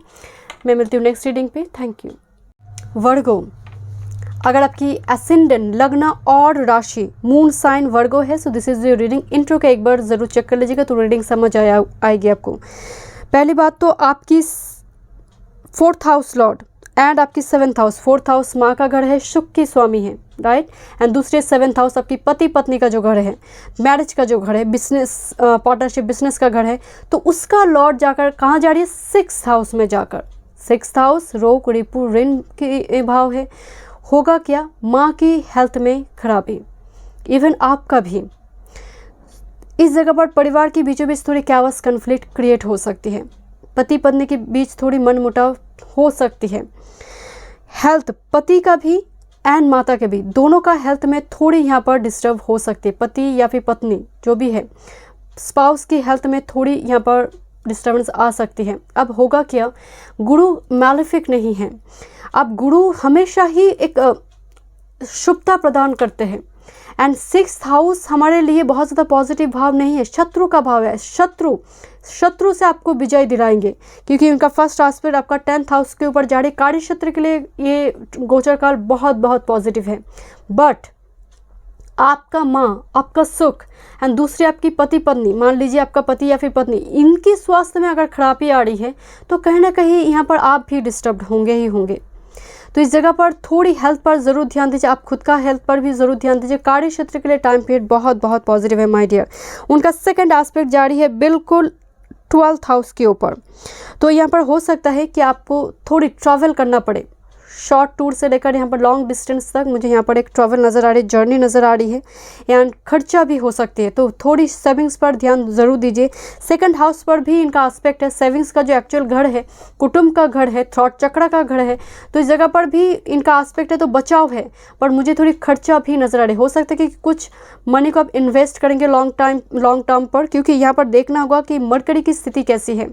मैं मिलती हूँ नेक्स्ट रीडिंग पे। Thank you. वर्गो, अगर आपकी एसेंडेंट, लग्न और राशि मून साइन वर्गो है, so this is your reading. Intro का एक बार जरूर चेक कर लीजिएगा तो रीडिंग समझ आएगी आपको। पहली बात तो आपकी 4th हाउस लॉर्ड एंड आपकी 7th हाउस, 4th हाउस माँ का घर है, शुक्र की स्वामी है, राइट। एंड दूसरे 7th हाउस आपकी पति पत्नी का जो घर है, मैरिज का जो घर है, बिजनेस पार्टनरशिप, बिजनेस का घर है, तो उसका लॉर्ड जाकर कहाँ जा रही है, 6th हाउस में जाकर। 6th हाउस रोग, रिपु, ऋण की भाव है। होगा क्या, माँ की हेल्थ में खराबी, इवन आपका भी। इस जगह पर परिवार के बीचों बीच थोड़ी कैवस, कन्फ्लिक्ट क्रिएट हो सकती है। पति पत्नी के बीच थोड़ी मनमुटाव हो सकती है। हेल्थ, पति का भी एंड माता के भी, दोनों का हेल्थ में थोड़ी यहाँ पर डिस्टर्ब हो सकती है। पति या फिर पत्नी जो भी है, स्पाउस की हेल्थ में थोड़ी यहाँ पर डिस्टर्बेंस आ सकती है। अब होगा क्या, गुरु मैलेफिक नहीं है। अब गुरु हमेशा ही एक शुभता प्रदान करते हैं। एंड 6th हाउस हमारे लिए बहुत ज़्यादा पॉजिटिव भाव नहीं है, शत्रु का भाव है। शत्रु से आपको विजय दिलाएंगे, क्योंकि उनका फर्स्ट एस्पेक्ट आपका 10th हाउस के ऊपर जा रही। कार्य क्षेत्र के लिए ये गोचर काल बहुत बहुत पॉजिटिव है। बट आपका माँ, आपका सुख एंड दूसरी आपकी पति पत्नी, मान लीजिए आपका पति या फिर पत्नी, इनकी स्वास्थ्य में अगर खराबी आ रही है तो कहीं ना कहीं यहाँ पर आप भी डिस्टर्ब होंगे ही होंगे। तो इस जगह पर थोड़ी हेल्थ पर ज़रूर ध्यान दीजिए, आप खुद का हेल्थ पर भी ज़रूर ध्यान दीजिए। कार्य क्षेत्र के लिए टाइम पीरियड बहुत बहुत पॉजिटिव है माय डियर। उनका 2nd एस्पेक्ट जारी है बिल्कुल 12th हाउस के ऊपर। तो यहाँ पर हो सकता है कि आपको थोड़ी ट्रैवल करना पड़े, शॉर्ट टूर से लेकर यहाँ पर लॉन्ग डिस्टेंस तक मुझे यहाँ पर एक ट्रैवल नज़र आ रही है, जर्नी नज़र आ रही है। एंड खर्चा भी हो सकती है, तो थोड़ी सेविंग्स पर ध्यान ज़रूर दीजिए। 2nd हाउस पर भी इनका एस्पेक्ट है। सेविंग्स का जो एक्चुअल घर है, कुटुंब का घर है, थ्रॉट चक्र का घर है, तो इस जगह पर भी इनका एस्पेक्ट है। तो बचाव है, पर मुझे थोड़ी खर्चा भी नज़र आ रही है। हो सकता है कि कुछ मनी को आप इन्वेस्ट करेंगे लॉन्ग टर्म पर, क्योंकि यहाँ पर देखना होगा कि मरकरी की स्थिति कैसी है।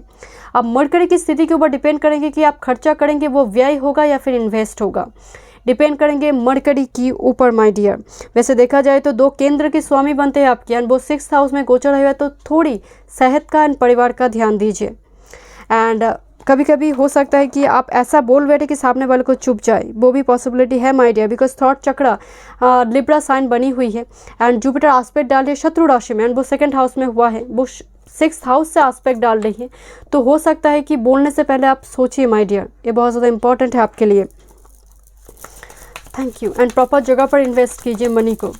अब मरकरी की स्थिति के ऊपर डिपेंड करेंगे कि आप खर्चा करेंगे वो व्यय होगा या फिर इन्वेस्ट होगा, डिपेंड करेंगे मरकरी की ऊपर माय डियर। वैसे देखा जाए तो 2 केंद्र के स्वामी बनते हैं आपके, एंड वो 6th हाउस में गोचर हुआ है, तो थोड़ी सेहत का एंड परिवार का ध्यान दीजिए। एंड कभी कभी हो सकता है कि आप ऐसा बोल बैठे कि सामने वाले को चुप जाए, वो भी पॉसिबिलिटी है माय डियर, बिकॉज थॉट चक्र लिब्रा साइन बनी हुई है एंड जुपिटर एस्पेक्ट डाल रही है शत्रु राशि में, एंड वो 2nd हाउस में हुआ है, वो 6th हाउस से एस्पेक्ट डाल रही है। तो हो सकता है कि बोलने से पहले आप सोचिए माय डियर, ये बहुत ज़्यादा इंपॉर्टेंट है आपके लिए। Thank you. एंड प्रॉपर जगह पर इन्वेस्ट कीजिए मनी को।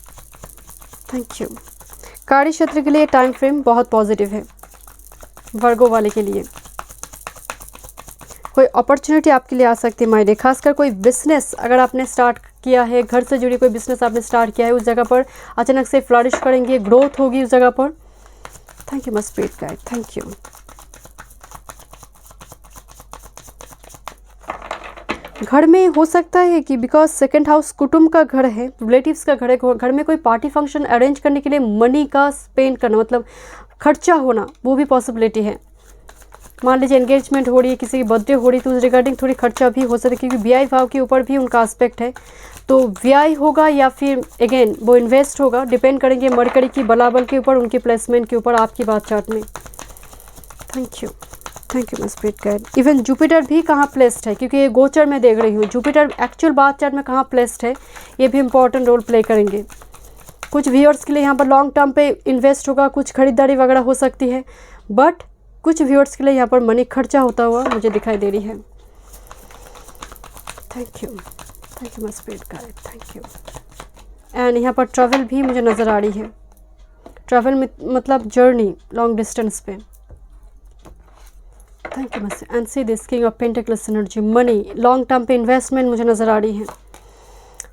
Thank you. कार्य क्षेत्र के लिए टाइम फ्रेम बहुत पॉजिटिव है वर्गो वाले के लिए। कोई अपॉर्चुनिटी आपके लिए आ सकती है माय डियर, खासकर कोई बिजनेस अगर आपने स्टार्ट किया है, घर से जुड़ी कोई बिजनेस आपने स्टार्ट किया है, उस जगह पर अचानक से फ्लरिश करेंगे, ग्रोथ होगी उस जगह पर। Thank you my spirit guide, thank you. घर में हो सकता है कि बिकॉज 2nd हाउस कुटुंब का घर है, रिलेटिव्स का घर है, घर में कोई पार्टी फंक्शन अरेंज करने के लिए मनी का स्पेंड करना, मतलब खर्चा होना, वो भी पॉसिबिलिटी है। मान लीजिए एंगेजमेंट हो रही है, किसी की बर्थडे हो रही है, तो उस रिगार्डिंग थोड़ी खर्चा भी हो सकता है, क्योंकि व्यय भाव के ऊपर भी उनका एस्पेक्ट है। तो व्यय होगा या फिर अगेन वो इन्वेस्ट होगा, डिपेंड करेंगे मरकरी की बलाबल के ऊपर, उनकी प्लेसमेंट के ऊपर आपकी बात चार्ट में। Thank you my spirit guide. Even Jupiter भी कहाँ प्लेस्ड है, क्योंकि ये गोचर में देख रही हूँ, जुपिटर एक्चुअल बात चार्ट में कहाँ प्लेस्ड है, ये भी इंपॉर्टेंट रोल प्ले करेंगे। कुछ व्यूअर्स के लिए यहाँ पर लॉन्ग टर्म पे इन्वेस्ट होगा, कुछ खरीदारी वगैरह हो सकती है, बट कुछ व्यूअर्स के लिए यहाँ पर मनी खर्चा होता हुआ मुझे दिखाई दे रही है। Thank you my spirit guide, thank you. And यहाँ पर ट्रैवल भी मुझे नज़र आ रही है, ट्रैवल में मतलब जर्नी लॉन्ग डिस्टेंस पे। थैंक यू मस। And see this king of pentacles energy, money long term पे इन्वेस्टमेंट मुझे नज़र आ रही है।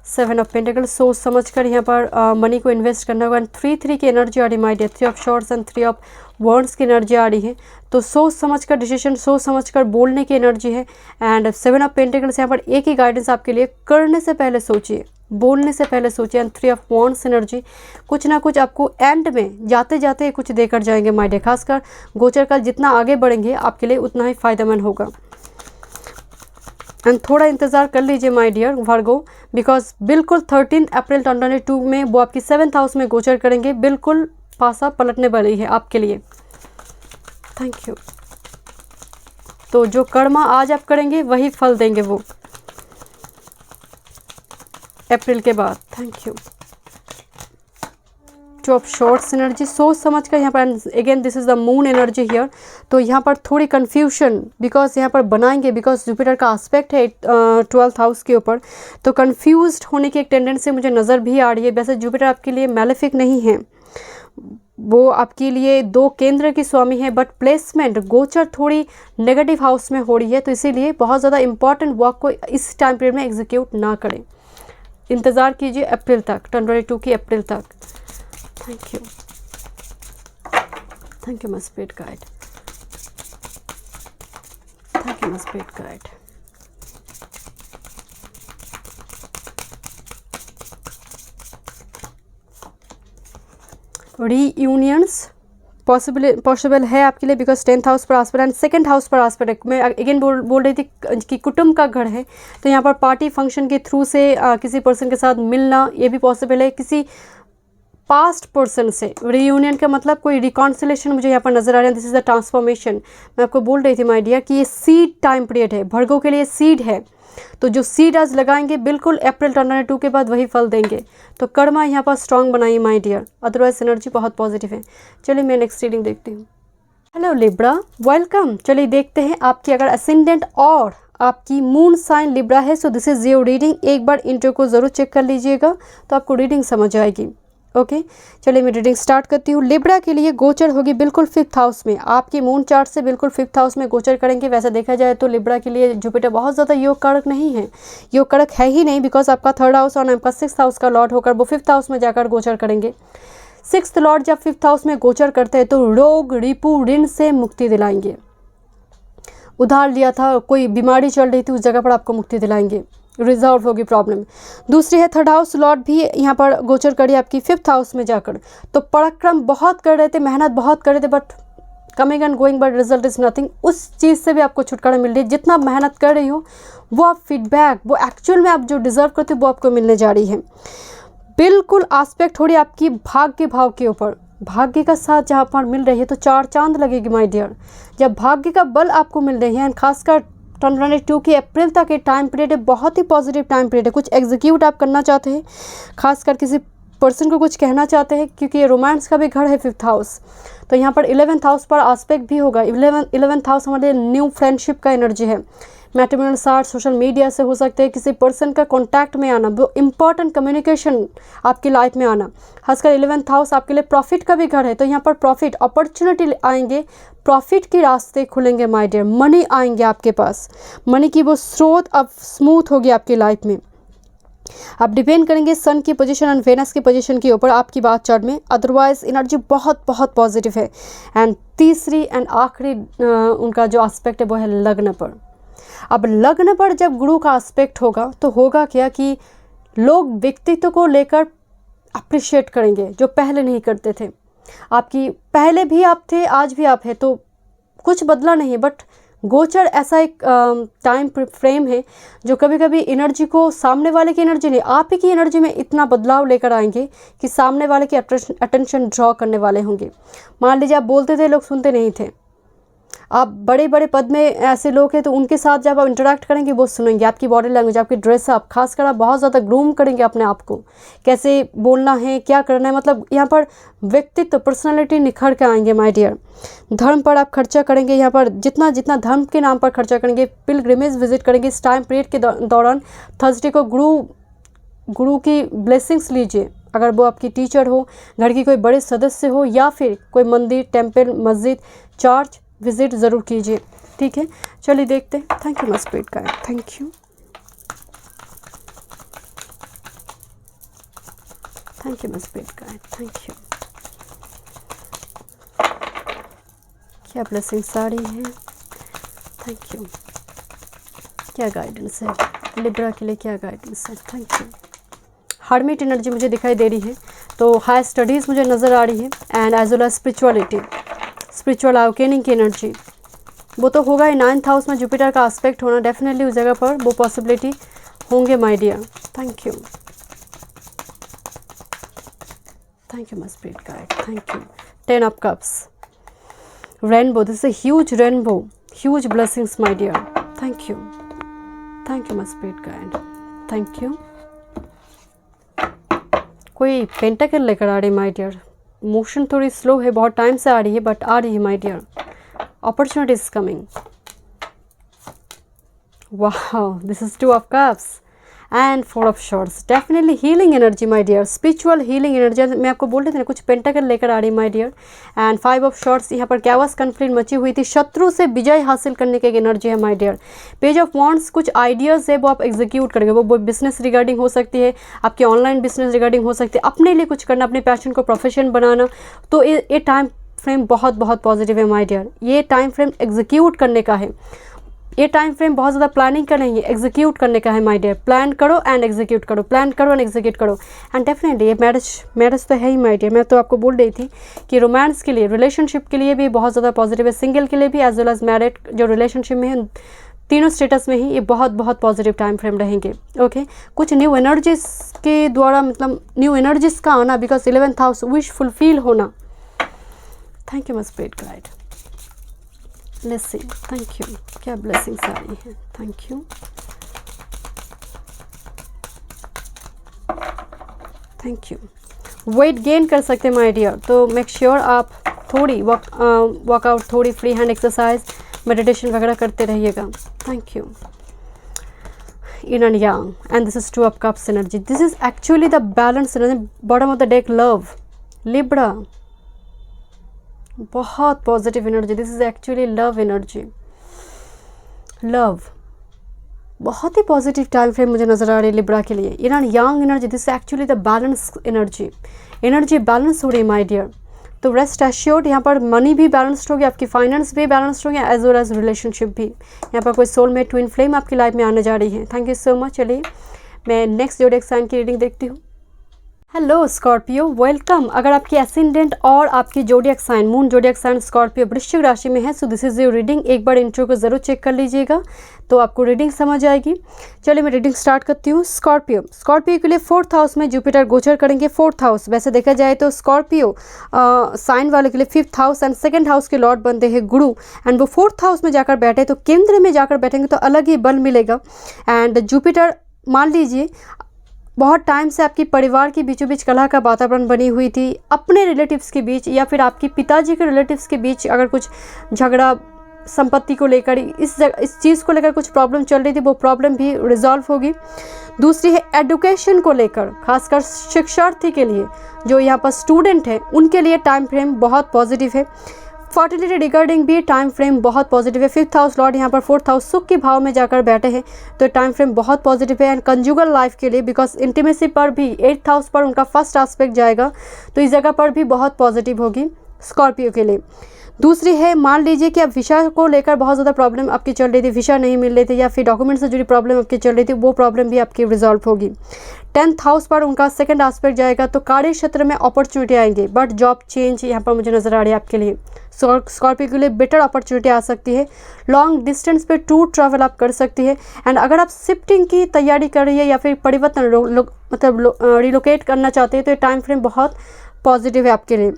7 ऑफ पेंटिकल्स, सोच समझ कर यहाँ पर मनी को इन्वेस्ट करना होगा। एंड 3 की एनर्जी आ रही my dear, 3 of swords and 3 of wands की एनर्जी आ रही है। तो सोच समझ कर डिसीजन, सोच समझ कर बोलने की एनर्जी है। एंड 7 ऑफ पेंटिकल्स यहाँ पर एक ही गाइडेंस आपके लिए, करने से पहले सोचिए, बोलने से पहले सोचिए। एंड 3 ऑफ वॉन्ड्स एनर्जी, कुछ ना कुछ आपको एंड में जाते जाते कुछ देकर जाएंगे माय डियर। खासकर गोचर काल जितना आगे बढ़ेंगे आपके लिए उतना ही फायदेमंद होगा। एंड थोड़ा इंतज़ार कर लीजिए माय डियर वर्गो, बिकॉज बिल्कुल 13 अप्रैल 2022 में वो आपकी 7th हाउस में गोचर करेंगे, बिल्कुल पासा पलटने वाली है आपके लिए। Thank you. तो जो कर्मा आज आप करेंगे वही फल देंगे वो अप्रैल के बाद। Thank you. 2 of swords energy, सोच समझ कर यहाँ पर, again this is the moon energy here. तो यहाँ पर थोड़ी कन्फ्यूजन बिकॉज यहाँ पर बनाएंगे, बिकॉज जुपिटर का एस्पेक्ट है 12th हाउस के ऊपर, तो कन्फ्यूज्ड होने की एक टेंडेंसी मुझे नज़र भी आ रही है। वैसे जुपिटर आपके लिए मैलेफिक नहीं है, वो आपके लिए 2 केंद्र की स्वामी है, बट प्लेसमेंट गोचर थोड़ी नेगेटिव हाउस में हो रही है, तो इसीलिए बहुत ज़्यादा इंपॉर्टेंट वर्क को इस टाइम पीरियड में एग्जीक्यूट ना करें, इंतज़ार कीजिए अप्रैल तक, 2022 की अप्रैल तक। Thank you my spirit guide, thank you my spirit guide. Reunions possible है आपके लिए, बिकॉज 10th हाउस पर आस्पेक्ट एंड 2nd हाउस पर आस्पेक्ट है। मैं अगेन बोल रही थी कि कुटुंब का घर है, तो यहाँ पर पार्टी फंक्शन के थ्रू से किसी पर्सन के साथ मिलना ये भी पॉसिबल है। किसी पास्ट पर्सन से रीयूनियन का मतलब कोई रिकॉन्सिलेशन मुझे यहाँ पर नजर आ रहा है। This is the transformation. मैं आपको बोल रही थी माय डियर कि ये सीड टाइम पीरियड है, भर्गों के लिए सीड है, तो जो सीड आज लगाएंगे बिल्कुल अप्रैल 2022 के बाद वही फल देंगे। तो कर्मा यहाँ पर स्ट्रांग बनाइए माय डियर, अदरवाइज एनर्जी बहुत पॉजिटिव है। चलिए मैं नेक्स्ट रीडिंग देखती हूँ। Hello Libra, welcome. चलिए देखते हैं आपकी अगर असेंडेंट और आपकी मून साइन लिब्रा है, so this is your reading. एक बार इंट्रो को ज़रूर चेक कर लीजिएगा तो आपको रीडिंग समझ आएगी। ओके चलिए मैं रीडिंग स्टार्ट करती हूँ। लिब्रा के लिए गोचर होगी बिल्कुल 5th हाउस में, आपकी मून चार्ट से बिल्कुल 5th हाउस में गोचर करेंगे। वैसे देखा जाए तो लिब्रा के लिए जुपिटर बहुत ज़्यादा योग कारक नहीं है, योग कारक है ही नहीं, बिकॉज आपका 3rd हाउस और आपका 6th हाउस का लॉर्ड होकर वो 5th हाउस में जाकर गोचर करेंगे। 6th लॉर्ड जब 5th हाउस में गोचर करते हैं तो रोग रिपू ऋण से मुक्ति दिलाएंगे। उधार लिया था, कोई बीमारी चल रही थी, उस जगह पर आपको मुक्ति दिलाएंगे, रिजॉल्व होगी प्रॉब्लम। दूसरी है 3rd हाउस लॉर्ड भी यहाँ पर गोचर करिए आपकी 5th हाउस में जाकर, तो पराक्रम बहुत कर रहे थे, मेहनत बहुत कर रहे थे, but coming and going but result is nothing. उस चीज़ से भी आपको छुटकारा मिल रही है। जितना मेहनत कर रही हो वो आप फीडबैक, वो एक्चुअल में आप जो डिजर्व करते हो वो आपको मिलने जा रही है। बिल्कुल आस्पेक्ट हो रही है आपकी भाग्य भाव के ऊपर, भाग्य का साथ जहाँ पर मिल रही है तो 4 चांद लगेगी माय डियर। जब भाग्य का बल आपको मिल रही है, एंड खासकर 2022 की अप्रैल तक ये टाइम पीरियड है, बहुत ही पॉजिटिव टाइम पीरियड है। कुछ एग्जीक्यूट आप करना चाहते हैं, खासकर किसी पर्सन को कुछ कहना चाहते हैं, क्योंकि ये रोमांस का भी घर है 5th हाउस। तो यहाँ पर 11th हाउस पर आस्पेक्ट भी होगा। 11th हाउस हमारे न्यू फ्रेंडशिप का एनर्जी है। मैट्रिमोनियल साथ सोशल मीडिया से हो सकते हैं, किसी पर्सन का कांटेक्ट में आना, वो इंपॉर्टेंट कम्युनिकेशन आपकी लाइफ में आना। खासकर 11th हाउस आपके लिए प्रॉफिट का भी घर है, तो यहाँ पर प्रॉफिट अपॉर्चुनिटी आएंगे, प्रॉफिट के रास्ते खुलेंगे माय डियर, मनी आएंगे आपके पास, मनी की वो स्रोत अब स्मूथ होगी आपकी लाइफ में। आप डिपेंड करेंगे सन की पोजीशन एंड वेनस की पोजीशन के ऊपर आपकी बात चार्ट में, अदरवाइज एनर्जी बहुत बहुत पॉजिटिव है। एंड तीसरी एंड आखिरी उनका जो एस्पेक्ट है वो है लग्न पर। अब लग्न पर जब गुरु का एस्पेक्ट होगा तो होगा क्या कि लोग व्यक्तित्व को लेकर अप्रिशिएट करेंगे जो पहले नहीं करते थे। आपकी पहले भी आप थे, आज भी आप है, तो कुछ बदला नहीं है, बट गोचर ऐसा एक टाइम फ्रेम है जो कभी कभी एनर्जी को, सामने वाले की एनर्जी नहीं, आप ही की एनर्जी में इतना बदलाव लेकर आएंगे कि सामने वाले की अटेंशन ड्रॉ करने वाले होंगे। मान लीजिए आप बोलते थे, लोग सुनते नहीं थे, आप बड़े बड़े पद में ऐसे लोग हैं तो उनके साथ जब आप इंटरेक्ट करेंगे वो सुनेंगे। आपकी बॉडी लैंग्वेज, आपकी ड्रेसअप, खासकर आप बहुत ज़्यादा ग्रूम करेंगे अपने आप को, कैसे बोलना है, क्या करना है, मतलब यहाँ पर व्यक्तित्व, पर्सनालिटी निखर के आएंगे माय डियर। धर्म पर आप खर्चा करेंगे, यहाँ पर जितना जितना धर्म के नाम पर खर्चा करेंगे, पिलग्रिमेज विजिट करेंगे इस टाइम पीरियड के दौरान। थर्सडे को गुरु की ब्लेसिंग्स लीजिए, अगर वो आपकी टीचर हो, घर की कोई बड़े सदस्य हो, या फिर कोई मंदिर, टेम्पल, मस्जिद, चर्च विजिट ज़रूर कीजिए। ठीक है, चलिए देखते हैं। Thank you my spirit guide, thank you, thank you my spirit guide, thank you. क्या ब्लेसिंग्स आ रही है, थैंक यू। क्या गाइडेंस है लिब्रा के लिए, क्या गाइडेंस है, थैंक यू। हर्मिट एनर्जी मुझे दिखाई दे रही है, तो हाई स्टडीज़ मुझे नज़र आ रही है, and as well as spirituality, spiritual awakening की एनर्जी, वो तो होगा ही। 9th हाउस में जुपिटर का एस्पेक्ट होना, डेफिनेटली उस जगह पर वो पॉसिबिलिटी होंगे my dear. Thank you, thank you my spirit guide, thank you. 10 of cups, rainbow, this is a huge rainbow, huge blessings my dear, thank you, thank you my spirit guide, thank you. कोई pentacle लेकर आ रही my dear, motion थोड़ी slow है, बहुत time से आ रही है, बट आ रही है my dear. Opportunity is coming, वाह, this is 2 of cups and 4 of swords, definitely healing energy my dear, spiritual healing energy. मैं आपको बोल रही थी ना, कुछ पेंटाकल लेकर आ रही my dear. And 5 of swords, यहाँ पर कैओस कॉन्फ्लिक्ट मची हुई थी, शत्रु से विजय हासिल करने की एक एनर्जी है my dear. Page of wands, कुछ आइडियाज़ है वो आप एग्जीक्यूट करेंगे, वो बिजनेस रिगार्डिंग हो सकती है, आपकी ऑनलाइन बिजनेस रिगार्डिंग हो सकती है, अपने लिए कुछ करना, अपने पैशन को प्रोफेशन बनाना। तो ये टाइम फ्रेम बहुत बहुत पॉजिटिव है माय डियर। ये टाइम फ्रेम एग्जीक्यूट करने का है, ये टाइम फ्रेम बहुत ज़्यादा प्लानिंग का नहीं है, एग्जीक्यूट करने का है माय डियर। प्लान करो एंड एग्जीक्यूट करो, प्लान करो एंड एग्जीक्यूट करो। एंड डेफिनेटली ये मैरिज तो है ही माय डियर। मैं तो आपको बोल रही थी कि रोमांस के लिए, रिलेशनशिप के लिए भी बहुत ज़्यादा पॉजिटिव है, सिंगल के लिए भी एज वेल एज मैरिड जो रिलेशनशिप में है, तीनों स्टेटस में ही ये बहुत बहुत पॉजिटिव टाइम फ्रेम रहेंगे। ओके, कुछ न्यू एनर्जीज के द्वारा, मतलब न्यू एनर्जीज का आना, because 11th house wish fulfill होना। Thank you my spirit guide, let's see, thank you. क्या ब्लेसिंग्स आ रही है, thank you, thank you. Weight gain कर सकते हैं माय डियर, तो मेक श्योर आप थोड़ी वर्कआउट, थोड़ी फ्री हैंड एक्सरसाइज, मेडिटेशन वगैरह करते रहिएगा। Thank you. Yin and yang, and this is 2 of cups energy, this is actually the balance energy. Bottom of the deck, love, Libra, बहुत positive energy, this is actually love energy. Love बहुत ही positive time frame मुझे नजर आ रही है Libra के लिए। इन and Yang energy, this is actually the balance energy, energy balance हो रही है माय डियर। तो रेस्ट एश्योर्ड, यहाँ पर मनी भी बैलेंस्ड होगी, आपकी फाइनेंस भी बैलेंस्ड होगी, एज वेल एज रिलेशनशिप भी। यहाँ पर कोई सोलमेट, ट्विन फ्लेम आपकी लाइफ में आने जा रही है। Thank you so much. चलिए मैं नेक्स्ट ज़ोडिएक साइन की रीडिंग देखती हूँ। Hello Scorpio, welcome. अगर आपकी एसेंडेंट और आपकी zodiac sign, moon zodiac sign Scorpio वृश्चिक राशि में है, so this is your reading. एक बार इंट्रो को ज़रूर चेक कर लीजिएगा तो आपको रीडिंग समझ आएगी। चलिए मैं रीडिंग स्टार्ट करती हूँ। स्कॉर्पियो के लिए 4th हाउस में जुपिटर गोचर करेंगे। 4th हाउस वैसे देखा जाए तो स्कॉर्पियो साइन वाले के लिए 5th house and 2nd house के लॉर्ड बनते हैं गुरु, एंड वो 4th हाउस में जाकर बैठे तो केंद्र में जाकर बैठेंगे तो अलग ही बल मिलेगा। एंड जुपिटर, मान लीजिए बहुत टाइम से आपकी परिवार के बीचों बीच कलह का वातावरण बनी हुई थी, अपने रिलेटिव्स के बीच या फिर आपकी पिताजी के रिलेटिव्स के बीच अगर कुछ झगड़ा संपत्ति को लेकर, इस चीज़ को लेकर कुछ प्रॉब्लम चल रही थी, वो प्रॉब्लम भी रिजॉल्व होगी। दूसरी है एडुकेशन को लेकर, खासकर शिक्षार्थी के लिए, जो यहाँ पर स्टूडेंट है उनके लिए टाइम फ्रेम बहुत पॉजिटिव है। फर्टिलिटी रिगार्डिंग भी टाइम फ्रेम बहुत पॉजिटिव है। 5th हाउस लॉर्ड यहाँ पर 4th हाउस सुख के भाव में जाकर बैठे हैं तो टाइम फ्रेम बहुत पॉजिटिव है। एंड कंजुगल लाइफ के लिए, बिकॉज इंटीमेसी पर भी 8th हाउस पर उनका फर्स्ट एस्पेक्ट जाएगा तो इस जगह पर भी बहुत पॉजिटिव होगी स्कॉर्पियो के लिए। दूसरी है, मान लीजिए कि अब वीज़ा को लेकर बहुत ज़्यादा प्रॉब्लम आपकी चल रही थी, वीज़ा नहीं मिल रहे थे या फिर डॉक्यूमेंट से जुड़ी प्रॉब्लम आपकी चल रही थी, वो प्रॉब्लम भी आपकी रिजॉल्व होगी। 10th हाउस पर उनका सेकंड एस्पेक्ट जाएगा तो कार्य क्षेत्र में अपॉर्चुनिटी आएंगे, बट जॉब चेंज यहाँ पर मुझे नज़र आ रही है आपके लिए। स्कॉर्पियो के लिए बेटर अपॉर्चुनिटी आ सकती है। लॉन्ग डिस्टेंस पे टूर ट्रैवल आप कर सकती है। एंड अगर आप शिफ्टिंग की तैयारी कर रही है या फिर परिवर्तन मतलब रिलोकेट करना चाहते हैं तो ये टाइम फ्रेम बहुत पॉजिटिव है आपके लिए।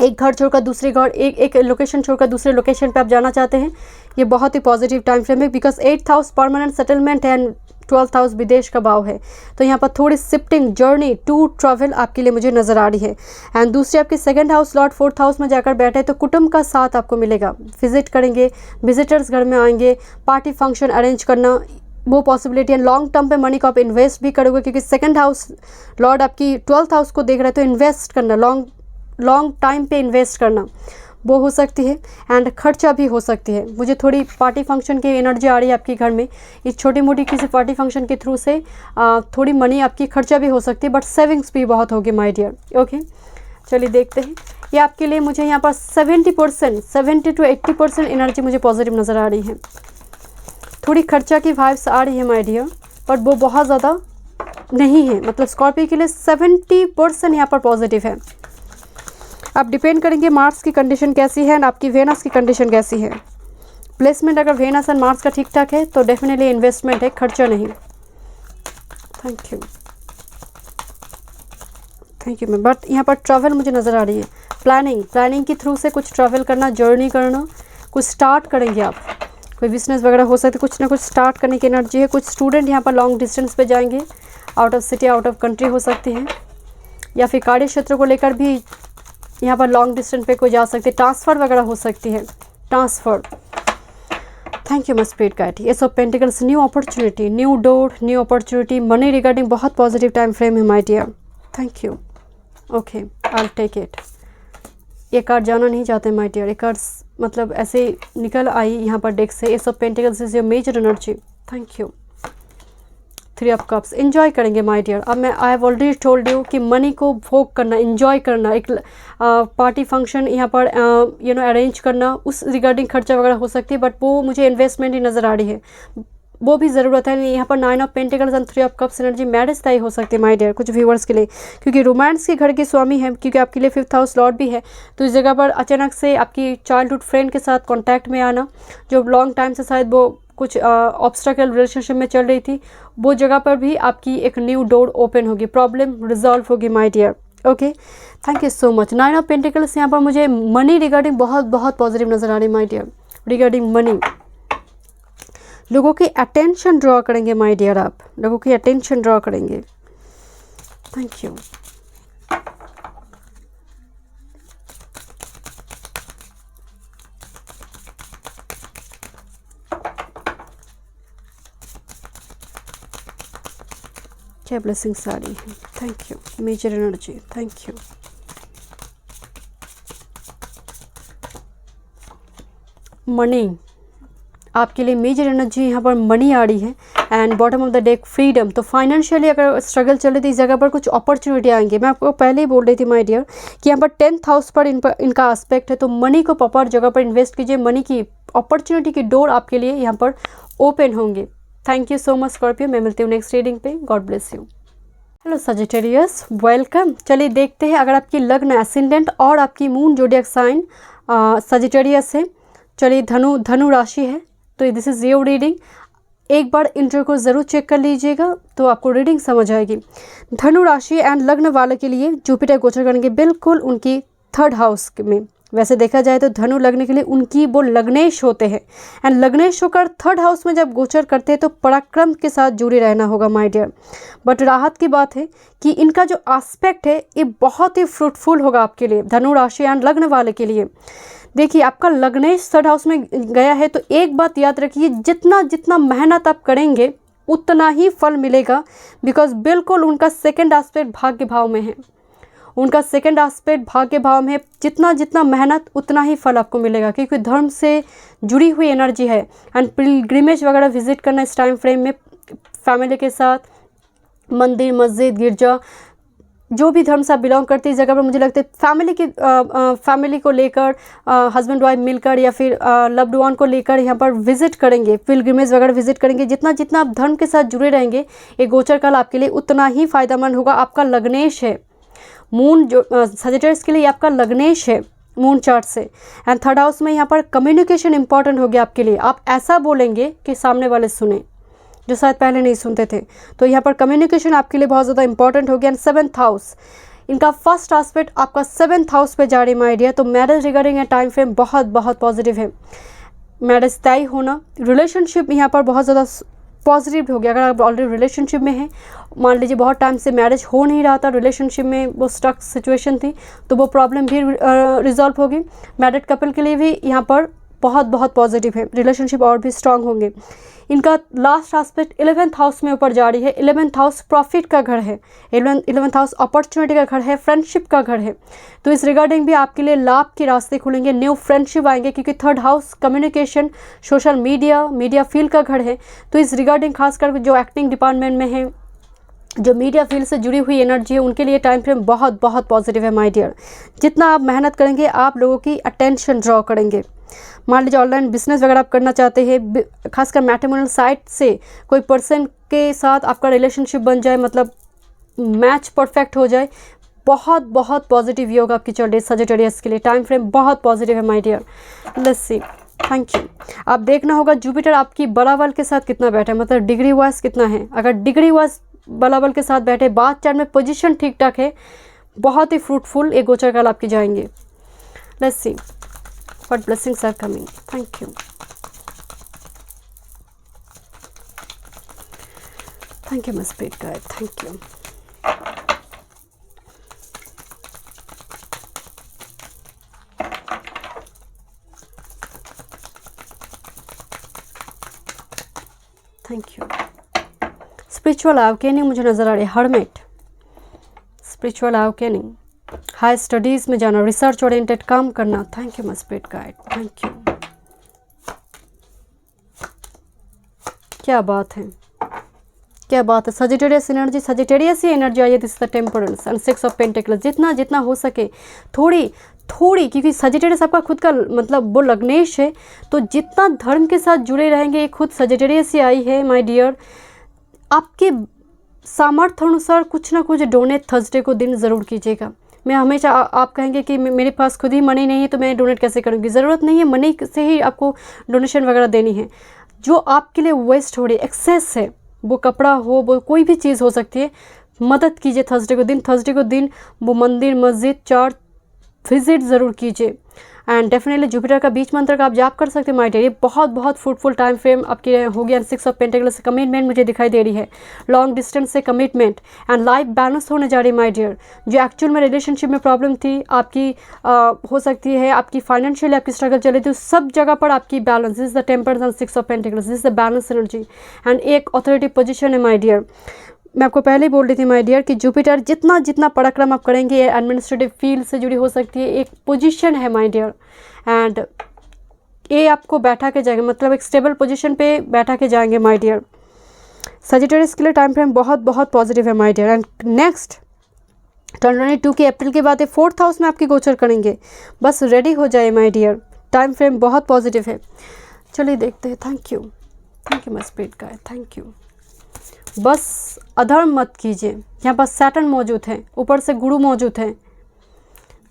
एक घर छोड़कर दूसरे घर, एक लोकेशन छोड़कर दूसरे लोकेशन पे आप जाना चाहते हैं, ये बहुत ही पॉजिटिव टाइम फ्रेम है। Because 8th house permanent settlement है एंड 12th हाउस विदेश का भाव है, तो यहाँ पर थोड़ी शिफ्टिंग, जर्नी, टूर ट्रैवल आपके लिए मुझे नज़र आ रही है। एंड दूसरी आपकी second house Lord 4th house में जाकर बैठे तो कुटुंब का साथ आपको मिलेगा, विजिट करेंगे, विजिटर्स घर में आएंगे, पार्टी फंक्शन अरेंज करना वो पॉसिबिलिटी है। लॉन्ग टर्म पे मनी को आप इन्वेस्ट भी करोगे क्योंकि सेकंड हाउस लॉर्ड आपकी 12th हाउस को देख रहे हैं, तो इन्वेस्ट करना, लॉन्ग टाइम पे इन्वेस्ट करना वो हो सकती है। एंड खर्चा भी हो सकती है। मुझे थोड़ी पार्टी फंक्शन की एनर्जी आ रही है आपके घर में, इस छोटी मोटी किसी पार्टी फंक्शन के थ्रू से थोड़ी मनी आपकी खर्चा भी हो सकती है, बट सेविंग्स भी बहुत होगी माय डियर। ओके, चलिए देखते हैं। ये आपके लिए मुझे यहाँ पर 70% 70 to 80% एनर्जी मुझे पॉजिटिव नज़र आ रही है। थोड़ी खर्चा की वाइब्स आ रही है माय डियर, बट वो बहुत ज़्यादा नहीं है। मतलब स्कॉर्पियो के लिए 70% यहाँ पर पॉजिटिव है। आप डिपेंड करेंगे मार्स की कंडीशन कैसी है एंड आपकी वेनस की कंडीशन कैसी है। प्लेसमेंट अगर वेनस एंड मार्स का ठीक ठाक है तो डेफिनेटली इन्वेस्टमेंट है, खर्चा नहीं। Thank you ma'am. बट यहाँ पर ट्रैवल मुझे नज़र आ रही है, प्लानिंग के थ्रू से कुछ ट्रैवल करना, जर्नी करना, कुछ स्टार्ट करेंगे आप, कोई बिजनेस वगैरह हो सकता है, कुछ ना कुछ स्टार्ट करने की एनर्जी है। कुछ स्टूडेंट यहाँ पर लॉन्ग डिस्टेंस पे जाएंगे, out of city, out of country हो सकती है, या फिर कार्य क्षेत्र को लेकर भी यहाँ पर लॉन्ग डिस्टेंस पे कोई जा सकते हैं, ट्रांसफ़र वगैरह हो सकती है, transfer. Thank you my spirit guide. Ace of pentacles, new opportunity, new door, new opportunity, money regarding बहुत पॉजिटिव टाइम फ्रेम है my dear. Thank you. Okay, I will take it. ये कार्ड जाना नहीं चाहते माय डियर, ये card मतलब ऐसे निकल आई यहाँ पर डेक से। Ace of pentacles is your major energy. Thank you. 3 of cups, enjoy करेंगे माय डियर। अब मैं I have already told you कि मनी को भोग करना, एंजॉय करना, एक पार्टी फंक्शन यहाँ पर अरेंज करना, उस रिगार्डिंग खर्चा वगैरह हो सकती है, बट वो मुझे इन्वेस्टमेंट ही नज़र आ रही है, वो भी ज़रूरत है। यहाँ पर 9 of pentacles and 3 of cups energy marriage तय हो सकती है माय डियर कुछ व्यूवर्स के लिए, क्योंकि रोमांस के घर के स्वामी है, क्योंकि आपके लिए 5th हाउस लॉर्ड भी है। तो इस जगह पर अचानक से आपकी चाइल्डहुड फ्रेंड के साथ कॉन्टैक्ट में आना, जो लॉन्ग टाइम से शायद वो कुछ ऑब्स्टेकल रिलेशनशिप में चल रही थी, वो जगह पर भी आपकी एक न्यू डोर ओपन होगी, प्रॉब्लम रिजॉल्व होगी my dear. Okay, thank you so much. 9 of pentacles यहाँ पर मुझे मनी रिगार्डिंग बहुत पॉजिटिव नज़र आ रही है माय डियर। रिगार्डिंग मनी लोगों की अटेंशन ड्रॉ करेंगे माय डियर, आप लोगों की अटेंशन ड्रॉ करेंगे। Thank you. क्या ब्लेसिंग्स आ रही है। Thank you. Major energy, thank you. Money आपके लिए मेजर एनर्जी यहाँ पर मनी आ रही है। And bottom of the deck freedom, तो फाइनेंशियली अगर स्ट्रगल चल रही थी, इस जगह पर कुछ अपॉर्चुनिटी आएंगे। मैं आपको पहले ही बोल रही थी माय डियर कि यहाँ पर 10th हाउस पर इनका एस्पेक्ट है, तो मनी को प्रॉपर जगह पर इन्वेस्ट कीजिए, मनी की अपॉर्चुनिटी की डोर आपके लिए यहाँ पर ओपन होंगे। Thank you so much Scorpio. मैं मिलती हूँ नेक्स्ट रीडिंग पे। God bless you. Hello Sagittarius, welcome. चलिए देखते हैं अगर आपकी लग्न, एसेंडेंट और आपकी मून जोडियक साइन सजिटेरियस है। चलिए धनु राशि है, तो दिस इज़ योर रीडिंग। एक बार इंट्रो को ज़रूर चेक कर लीजिएगा तो आपको रीडिंग समझ आएगी। धनु राशि एंड लग्न वाले के लिए जुपिटर गोचर करेंगे बिल्कुल उनकी 3rd हाउस में। वैसे देखा जाए तो धनु लग्न के लिए उनकी वो लग्नेश होते हैं, एंड लग्नेश होकर 3rd हाउस में जब गोचर करते हैं तो पराक्रम के साथ जुड़े रहना होगा माय डियर। बट राहत की बात है कि इनका जो एस्पेक्ट है ये बहुत ही फ्रूटफुल होगा आपके लिए, धनु राशि एंड लग्न वाले के लिए। देखिए आपका लग्नेश 3rd हाउस में गया है, तो एक बात याद रखिए, जितना मेहनत आप करेंगे उतना ही फल मिलेगा। बिकॉज बिल्कुल उनका सेकंड एस्पेक्ट भाग्य भाव में है, उनका सेकंड एस्पेक्ट भाग्य भाव में, जितना मेहनत उतना ही फल आपको मिलेगा, क्योंकि धर्म से जुड़ी हुई एनर्जी है। एंड पिलग्रिमेज वगैरह विजिट करना इस टाइम फ्रेम में, फैमिली के साथ मंदिर, मस्जिद, गिरजा, जो भी धर्म से आप बिलोंग करते हैं इस जगह पर मुझे लगता है फैमिली को लेकर हस्बैंड वाइफ मिलकर या फिर लव्ड वन को लेकर यहाँ पर विजिट करेंगे, पिलग्रिमेज वगैरह विजिट करेंगे। जितना जितना आप धर्म के साथ जुड़े रहेंगे ये गोचर काल आपके लिए उतना ही फायदेमंद होगा। आपका लग्नेश है मून, जो सजिटेरियस के लिए आपका लग्नेश है मून चार्ट से, एंड थर्ड हाउस में यहाँ पर कम्युनिकेशन इंपॉर्टेंट हो गया आपके लिए। आप ऐसा बोलेंगे कि सामने वाले सुने जो शायद पहले नहीं सुनते थे, तो यहाँ पर कम्युनिकेशन आपके लिए बहुत ज़्यादा इंपॉर्टेंट हो गया। एंड सेवन्थ हाउस, इनका फर्स्ट एस्पेक्ट आपका सेवन्थ हाउस पे जा रही है माय डियर। तो मैरिज रिगार्डिंग ए टाइम फ्रेम बहुत बहुत पॉजिटिव है। मैरिज तय होना, रिलेशनशिप यहाँ पर बहुत ज़्यादा पॉजिटिव हो गया। अगर आप ऑलरेडी रिलेशनशिप में हैं, मान लीजिए बहुत टाइम से मैरिज हो नहीं रहा था, रिलेशनशिप में वो स्टक सिचुएशन थी, तो वो प्रॉब्लम भी रिजॉल्व होगी। मैरिड कपल के लिए भी यहाँ पर बहुत बहुत पॉजिटिव है, रिलेशनशिप और भी स्ट्रांग होंगे। इनका लास्ट एस्पेक्ट 11th हाउस में ऊपर जा रही है। 11th हाउस प्रॉफिट का घर है, 11th हाउस अपॉर्चुनिटी का घर है, फ्रेंडशिप का घर है। तो इस रिगार्डिंग भी आपके लिए लाभ के रास्ते खुलेंगे, न्यू फ्रेंडशिप आएंगे, क्योंकि third house communication, social media field का घर है। तो इस रिगार्डिंग खासकर जो एक्टिंग डिपार्टमेंट में है, जो मीडिया फील्ड से जुड़ी हुई एनर्जी है, उनके लिए टाइम फ्रेम बहुत बहुत पॉजिटिव है माय डियर। जितना आप मेहनत करेंगे आप लोगों की अटेंशन ड्रॉ करेंगे। मान लीजिए ऑनलाइन बिजनेस वगैरह आप करना चाहते हैं, खासकर मैट्रिमोनियल साइट से कोई पर्सन के साथ आपका रिलेशनशिप बन जाए, मतलब मैच परफेक्ट हो जाए, बहुत बहुत पॉजिटिव योग आपकी चल रही है सजिटेरियस के लिए। टाइम फ्रेम बहुत पॉजिटिव है my dear. Let's see, thank you. आप देखना होगा जुपिटर आपकी बलाबल के साथ कितना बैठा है, मतलब डिग्री वाइज कितना है। अगर डिग्री वाइज बलाबल के साथ बैठे, बात चार्ट में पोजीशन ठीक ठाक है, बहुत ही फ्रूटफुल एक गोचर काल आपकी जाएंगे। Let's see what blessings are coming. Thank you, thank you my spirit guide, thank you. Thank you. Spiritual awakening मुझे नज़र आ रही है, hermit, spiritual awakening, high studies में जाना, रिसर्च ओरिएंटेड काम करना। Thank you my spirit guide, thank you. क्या बात है, क्या बात है। सजिटेरियस एनर्जी, सजिटेरियस ही एनर्जी आई है। This the temperance and 6 of pentacles. जितना जितना हो सके थोड़ी, क्योंकि सजिटेरियस आपका खुद का मतलब वो लग्नेश है, तो जितना धर्म के साथ जुड़े रहेंगे, ये खुद सजिटेरियस ही आई है माय डियर। आपके सामर्थ्य अनुसार कुछ ना कुछ डोनेट थर्सडे को दिन ज़रूर कीजिएगा। मैं हमेशा आप कहेंगे कि मेरे पास खुद ही मनी नहीं है तो मैं डोनेट कैसे करूँगी। ज़रूरत नहीं है मनी से ही आपको डोनेशन वगैरह देनी है। जो आपके लिए वेस्ट हो रही है, एक्सेस है, वो कपड़ा हो, वो कोई भी चीज़ हो सकती है, मदद कीजिए थर्सडे को दिन वो मंदिर, मस्जिद, चर्च विजिट ज़रूर कीजिए। एंड डेफिनेटली जुपिटर का बीच मंत्र का आप जाप कर सकते हैं माय डियर। ये बहुत बहुत फ्रूटफुल टाइम फ्रेम आपकी हो गया। 6 ऑफ पेंटिकल्स से कमिटमेंट मुझे दिखाई दे रही है, लॉन्ग डिस्टेंस से कमिटमेंट एंड लाइफ बैलेंस होने जा रही है माय डियर। जो एक्चुअल में रिलेशनशिप में प्रॉब्लम थी आपकी, हो सकती है आपकी फाइनेंशियली आपकी स्ट्रगल चली थी, उस सब जगह पर आपकी balance, this is the temperance and 6 of pentacles, this is the balance energy and एक अथॉरिटी पोजिशन है माय डियर। मैं आपको पहले ही बोल रही थी माय डियर कि जुपिटर जितना जितना पराक्रम आप करेंगे, एडमिनिस्ट्रेटिव फील्ड से जुड़ी हो सकती है, एक पोजीशन है माय डियर, एंड ये आपको बैठा के जाएंगे, मतलब एक स्टेबल पोजीशन पे बैठा के जाएंगे माय डियर। सजिटेरियस के लिए टाइम फ्रेम बहुत बहुत पॉजिटिव है माय डियर। एंड नेक्स्ट 22 के अप्रैल के बाद 4th हाउस में आपकी गोचर करेंगे, बस रेडी हो जाए माय डियर। टाइम फ्रेम बहुत पॉजिटिव है। चलिए देखते हैं। Thank you my spirit guide, thank you. बस अधर्म मत कीजिए। यहाँ पर सैटर्न मौजूद है, ऊपर से गुरु मौजूद है।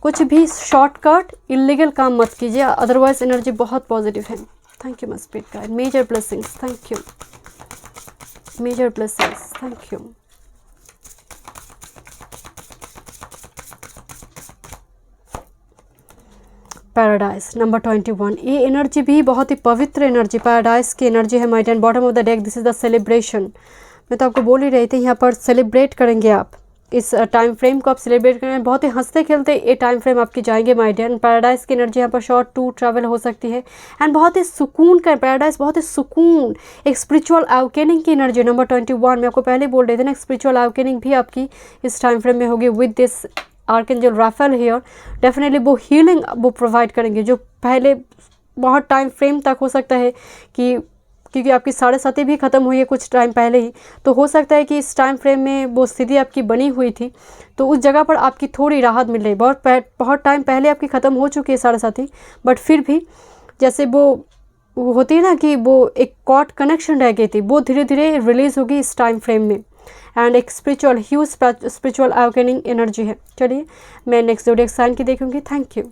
कुछ भी शॉर्टकट इलीगल काम मत कीजिए, अदरवाइज एनर्जी बहुत पॉजिटिव है। Thank you my spirit guide, major blessings, thank you, major blessings, thank you. Paradise number 21, ये एनर्जी भी बहुत ही पवित्र एनर्जी, पैराडाइज की एनर्जी है my dear. Bottom of the deck, this is the celebration. मैं तो आपको बोल ही रही थी, यहाँ पर सेलिब्रेट करेंगे आप, इस टाइम फ्रेम को आप सेलिब्रेट करेंगे। बहुत ही हंसते खेलते ये टाइम फ्रेम आपकी जाएंगे माय डियर। पैराडाइज की एनर्जी यहाँ पर शॉर्ट टूर ट्रैवल हो सकती है एंड बहुत ही सुकून का पैराडाइज, बहुत ही सुकून, एक स्पिरिचुअल अवेकनिंग की एनर्जी। नंबर 21 मैं आपको पहले बोल रही थी ना, स्पिरिचुअल अवेकनिंग भी आपकी इस टाइम फ्रेम में होगी with this archangel Raphael here. Definitely वो हीलिंग वो प्रोवाइड करेंगे, जो पहले बहुत टाइम फ्रेम तक हो सकता है कि क्योंकि आपकी 7:30 भी ख़त्म हुई है कुछ टाइम पहले ही, तो हो सकता है कि इस टाइम फ्रेम में वो स्थिति आपकी बनी हुई थी, तो उस जगह पर आपकी थोड़ी राहत मिल रही। बहुत टाइम पहले आपकी ख़त्म हो चुकी है 7:30, बट फिर भी जैसे वो होती है ना कि वो एक कॉर्ड कनेक्शन रह गई थी, वो धीरे धीरे रिलीज़ होगी इस टाइम फ्रेम में। एंड एक ह्यूज स्पिरिचुअल अवेकनिंग एनर्जी है। चलिए मैं नेक्स्ट ज़ोडिएक साइन की देखूंगी। Thank you.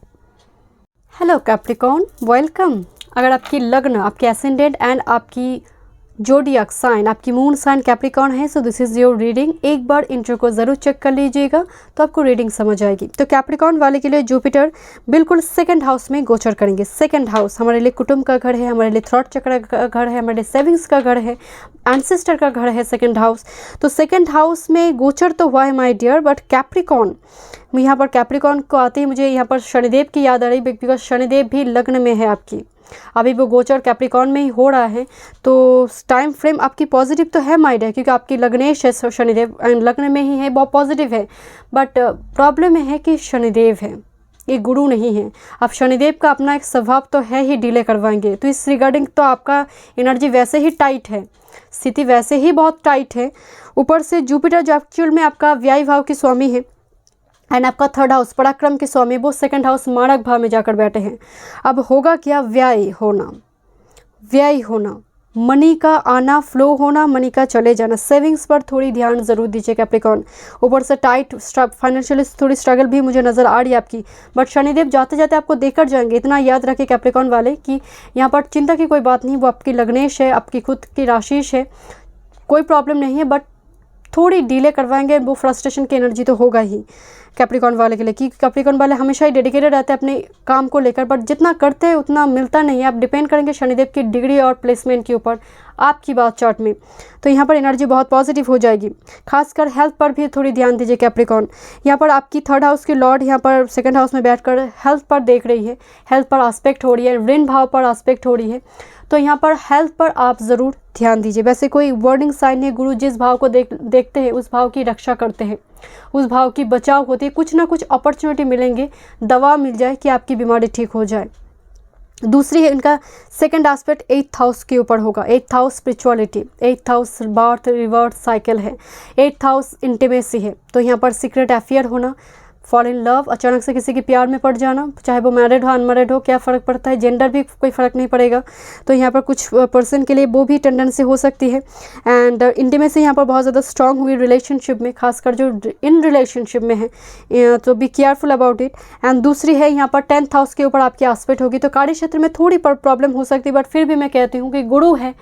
Hello Capricorn, welcome. अगर आपकी लग्न, आपके एसेंडेंट एंड आपकी ज़ोडिएक साइन, आपकी मून साइन कैप्रिकॉर्न है, so this is your reading. एक बार इंट्रो को ज़रूर चेक कर लीजिएगा तो आपको रीडिंग समझ आएगी। तो कैप्रिकॉर्न वाले के लिए जुपिटर बिल्कुल सेकंड हाउस में गोचर करेंगे। सेकंड हाउस हमारे लिए कुटुंब का घर है, हमारे लिए थ्रॉट चक्र का घर है, हमारे लिए सेविंग्स का घर है, एंसेस्टर का घर है सेकंड हाउस। तो सेकंड हाउस में गोचर तो हुआ है माय डियर, बट कैप्रिकॉर्न, यहाँ पर कैप्रिकॉर्न को आते ही मुझे यहाँ पर शनिदेव की याद आ रही, बिकॉज शनिदेव भी लग्न में है आपकी। अभी वो गोचर कैप्रिकॉर्न में ही हो रहा है, तो टाइम फ्रेम आपकी पॉजिटिव तो है माय डियर, क्योंकि आपकी लग्नेश है शनिदेव एंड लग्न में ही है, बहुत पॉजिटिव है। बट प्रॉब्लम है कि शनिदेव है, ये गुरु नहीं है। अब शनिदेव का अपना एक स्वभाव तो है ही, डिले करवाएंगे। तो इस रिगार्डिंग तो आपका एनर्जी वैसे ही टाइट है, स्थिति वैसे ही बहुत टाइट है। ऊपर से जुपिटर जो एक्चुअल में आपका व्यय भाव की स्वामी है एंड आपका थर्ड हाउस पराक्रम के स्वामी, वो सेकंड हाउस मारक भाव में जाकर बैठे हैं। अब होगा क्या, व्यय होना, मनी का आना, फ्लो होना, मनी का चले जाना। सेविंग्स पर थोड़ी ध्यान ज़रूर दीजिए कैप्रिकॉर्न। ऊपर से टाइट फाइनेंशियली थोड़ी स्ट्रगल भी मुझे नज़र आ रही है आपकी, बट शनिदेव जाते जाते आपको देकर जाएंगे। इतना याद रखें कैप्रिकॉर्न वाले कि यहाँ पर चिंता की कोई बात नहीं, वो आपकी लग्नेश है, आपकी खुद की राशिश है, कोई प्रॉब्लम नहीं है। बट थोड़ी डिले करवाएंगे, वो फ्रस्ट्रेशन की एनर्जी तो होगा ही कैप्रिकॉर्न वाले के लिए, क्योंकि कैप्रिकॉर्न वाले हमेशा ही डेडिकेटेड रहते हैं अपने काम को लेकर, बट जितना करते हैं उतना मिलता नहीं है। आप डिपेंड करेंगे शनिदेव की डिग्री और प्लेसमेंट के ऊपर आपकी बात चार्ट में। तो यहाँ पर एनर्जी बहुत पॉजिटिव हो जाएगी। खासकर हेल्थ पर भी थोड़ी ध्यान दीजिए कैप्रिकॉर्न। यहाँ पर आपकी थर्ड हाउस की लॉर्ड यहाँ पर सेकंड हाउस में बैठकर हेल्थ पर देख रही है, हेल्थ पर आस्पेक्ट हो रही है, ऋण भाव पर आस्पेक्ट हो रही है। तो यहाँ पर हेल्थ पर आप ज़रूर ध्यान दीजिए। वैसे कोई वर्डिंग साइन है, गुरु जिस भाव को देखते हैं उस भाव की रक्षा करते हैं, उस भाव की बचाव होती है। कुछ ना कुछ अपॉर्चुनिटी मिलेंगे, दवा मिल जाए कि आपकी बीमारी ठीक हो जाए। दूसरी है इनका सेकंड एस्पेक्ट 8th हाउस के ऊपर होगा। 8th house spirituality, 8th house birth reverse cycle है, 8th हाउस इंटीमेसी है। तो यहाँ पर सीक्रेट अफेयर होना, फॉल इन लव, अचानक से किसी के प्यार में पड़ जाना, चाहे वो मैरिड हो अनमैरिड हो, क्या फ़र्क पड़ता है, जेंडर भी कोई फ़र्क नहीं पड़ेगा। तो यहाँ पर कुछ पर्सन के लिए वो भी टेंडेंसी हो सकती है। एंड इंटीमेसी यहाँ पर बहुत ज़्यादा स्ट्रांग हुई रिलेशनशिप में, खासकर जो इन रिलेशनशिप में है, तो be careful about it. And दूसरी है यहाँ पर 10th हाउस के ऊपर आपकी आस्पेक्ट होगी, तो कार्य क्षेत्र में थोड़ी प्रॉब्लम हो सकती है, बट फिर भी मैं कहती हूँ कि गुरु है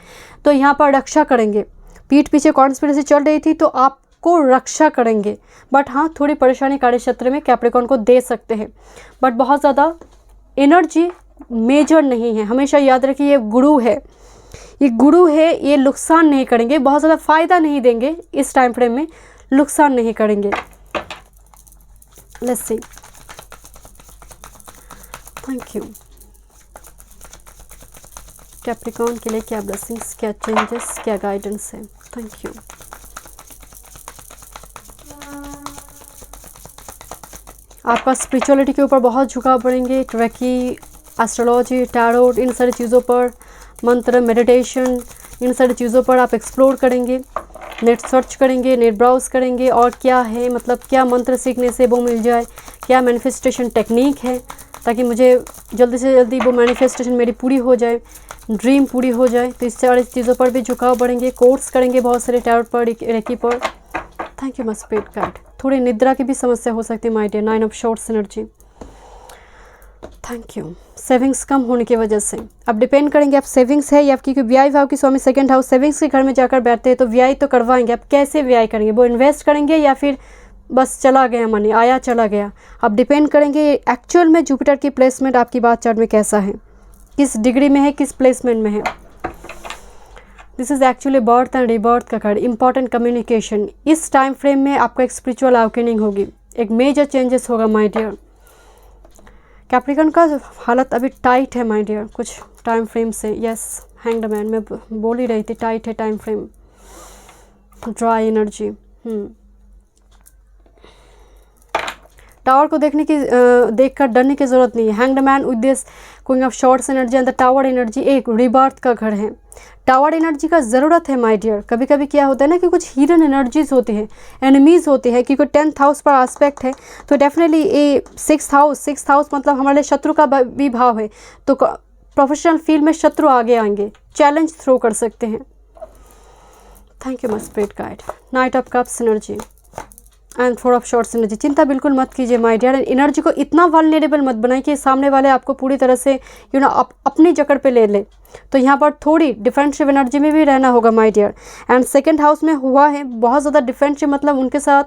तो यहाँ पर रक्षा करेंगे। पीठ पीछे कॉन्स्पिरेसी चल रही थी तो आप को रक्षा करेंगे, बट हाँ थोड़ी परेशानी कार्य क्षेत्र में कैप्रिकॉर्न को दे सकते हैं, बट बहुत ज़्यादा एनर्जी मेजर नहीं है। हमेशा याद रखिए ये गुरु है, ये नुकसान नहीं करेंगे, बहुत ज़्यादा फ़ायदा नहीं देंगे, इस टाइम फ्रेम में नुकसान नहीं करेंगे। Let's see. Thank you. Capricorn के लिए क्या ब्लेसिंग्स, क्या चेंजेस, क्या गाइडेंस है। Thank you. आपका स्पिरिचुअलिटी के ऊपर बहुत झुकाव बढ़ेंगे, ट्रैकी, एस्ट्रोलॉजी, टैरोट, इन सारी चीज़ों पर, मंत्र, मेडिटेशन, इन सारी चीज़ों पर आप एक्सप्लोर करेंगे, नेट सर्च करेंगे, नेट ब्राउज़ करेंगे, और क्या है, मतलब क्या मंत्र सीखने से वो मिल जाए, क्या मैनिफेस्टेशन टेक्निक है ताकि मुझे जल्दी से जल्दी वो मैनिफेस्टेशन मेरी पूरी हो जाए, ड्रीम पूरी हो जाए। तो इस सारी चीज़ों पर भी झुकाव बढ़ेंगे, कोर्स करेंगे बहुत सारे टैरोट पर, रेकी पर। Thank you my spirit guide. थोड़ी निद्रा की भी समस्या हो सकती है my dear, 9 of swords energy. Thank you. Savings कम होने की वजह से अब डिपेंड करेंगे आप सेविंग्स है या आपकी, क्योंकि व्यय भाव की स्वामी सेकंड हाउस सेविंग्स के घर में जाकर बैठते हैं, तो व्यय तो करवाएंगे। आप कैसे व्यय करेंगे, वो इन्वेस्ट करेंगे या फिर बस चला गया मनी, आया चला गया, अब डिपेंड करेंगे एक्चुअल में जुपिटर की प्लेसमेंट आपकी बात चार्ट में कैसा है, किस डिग्री में है, किस प्लेसमेंट में है। This is actually birth and rebirth का कार्ड, इंपॉर्टेंट कम्युनिकेशन। इस टाइम फ्रेम में आपका एक स्पिरिचुअल अवेकनिंग होगी, एक मेजर चेंजेस होगा माय डियर। कैप्रिकॉर्न का हालत अभी टाइट है माय डियर कुछ टाइम फ्रेम से। यस, हैंग्ड मैन, मैं बोल ही रही थी टाइट है time frame, dry energy. Tower को देखकर डरने की ज़रूरत नहीं है। Hanged man with this queen of swords energy and the tower energy एक रिबर्थ का घर है। टावर एनर्जी का ज़रूरत है माय डियर। कभी कभी क्या होता है ना कि कुछ हिडन एनर्जीज होती हैं, एनिमीज़ होती है, क्योंकि 10th हाउस पर एस्पेक्ट है तो डेफिनेटली ये 6th हाउस मतलब हमारे शत्रु का भी भाव है, तो प्रोफेशनल फील्ड में शत्रु आगे आएंगे, चैलेंज थ्रो कर सकते हैं। Thank you my spirit guide. Night of cups energy and 4 of swords energy. चिंता बिल्कुल मत कीजिए माय डियर। एनर्जी को इतना वल्नरेबल मत बनाइए कि सामने वाले आपको पूरी तरह से अपनी जकड़ पे ले ले। तो यहाँ पर थोड़ी डिफेंसिव एनर्जी में भी रहना होगा my dear. And 2nd house में हुआ है बहुत ज़्यादा डिफेंसिव, मतलब उनके साथ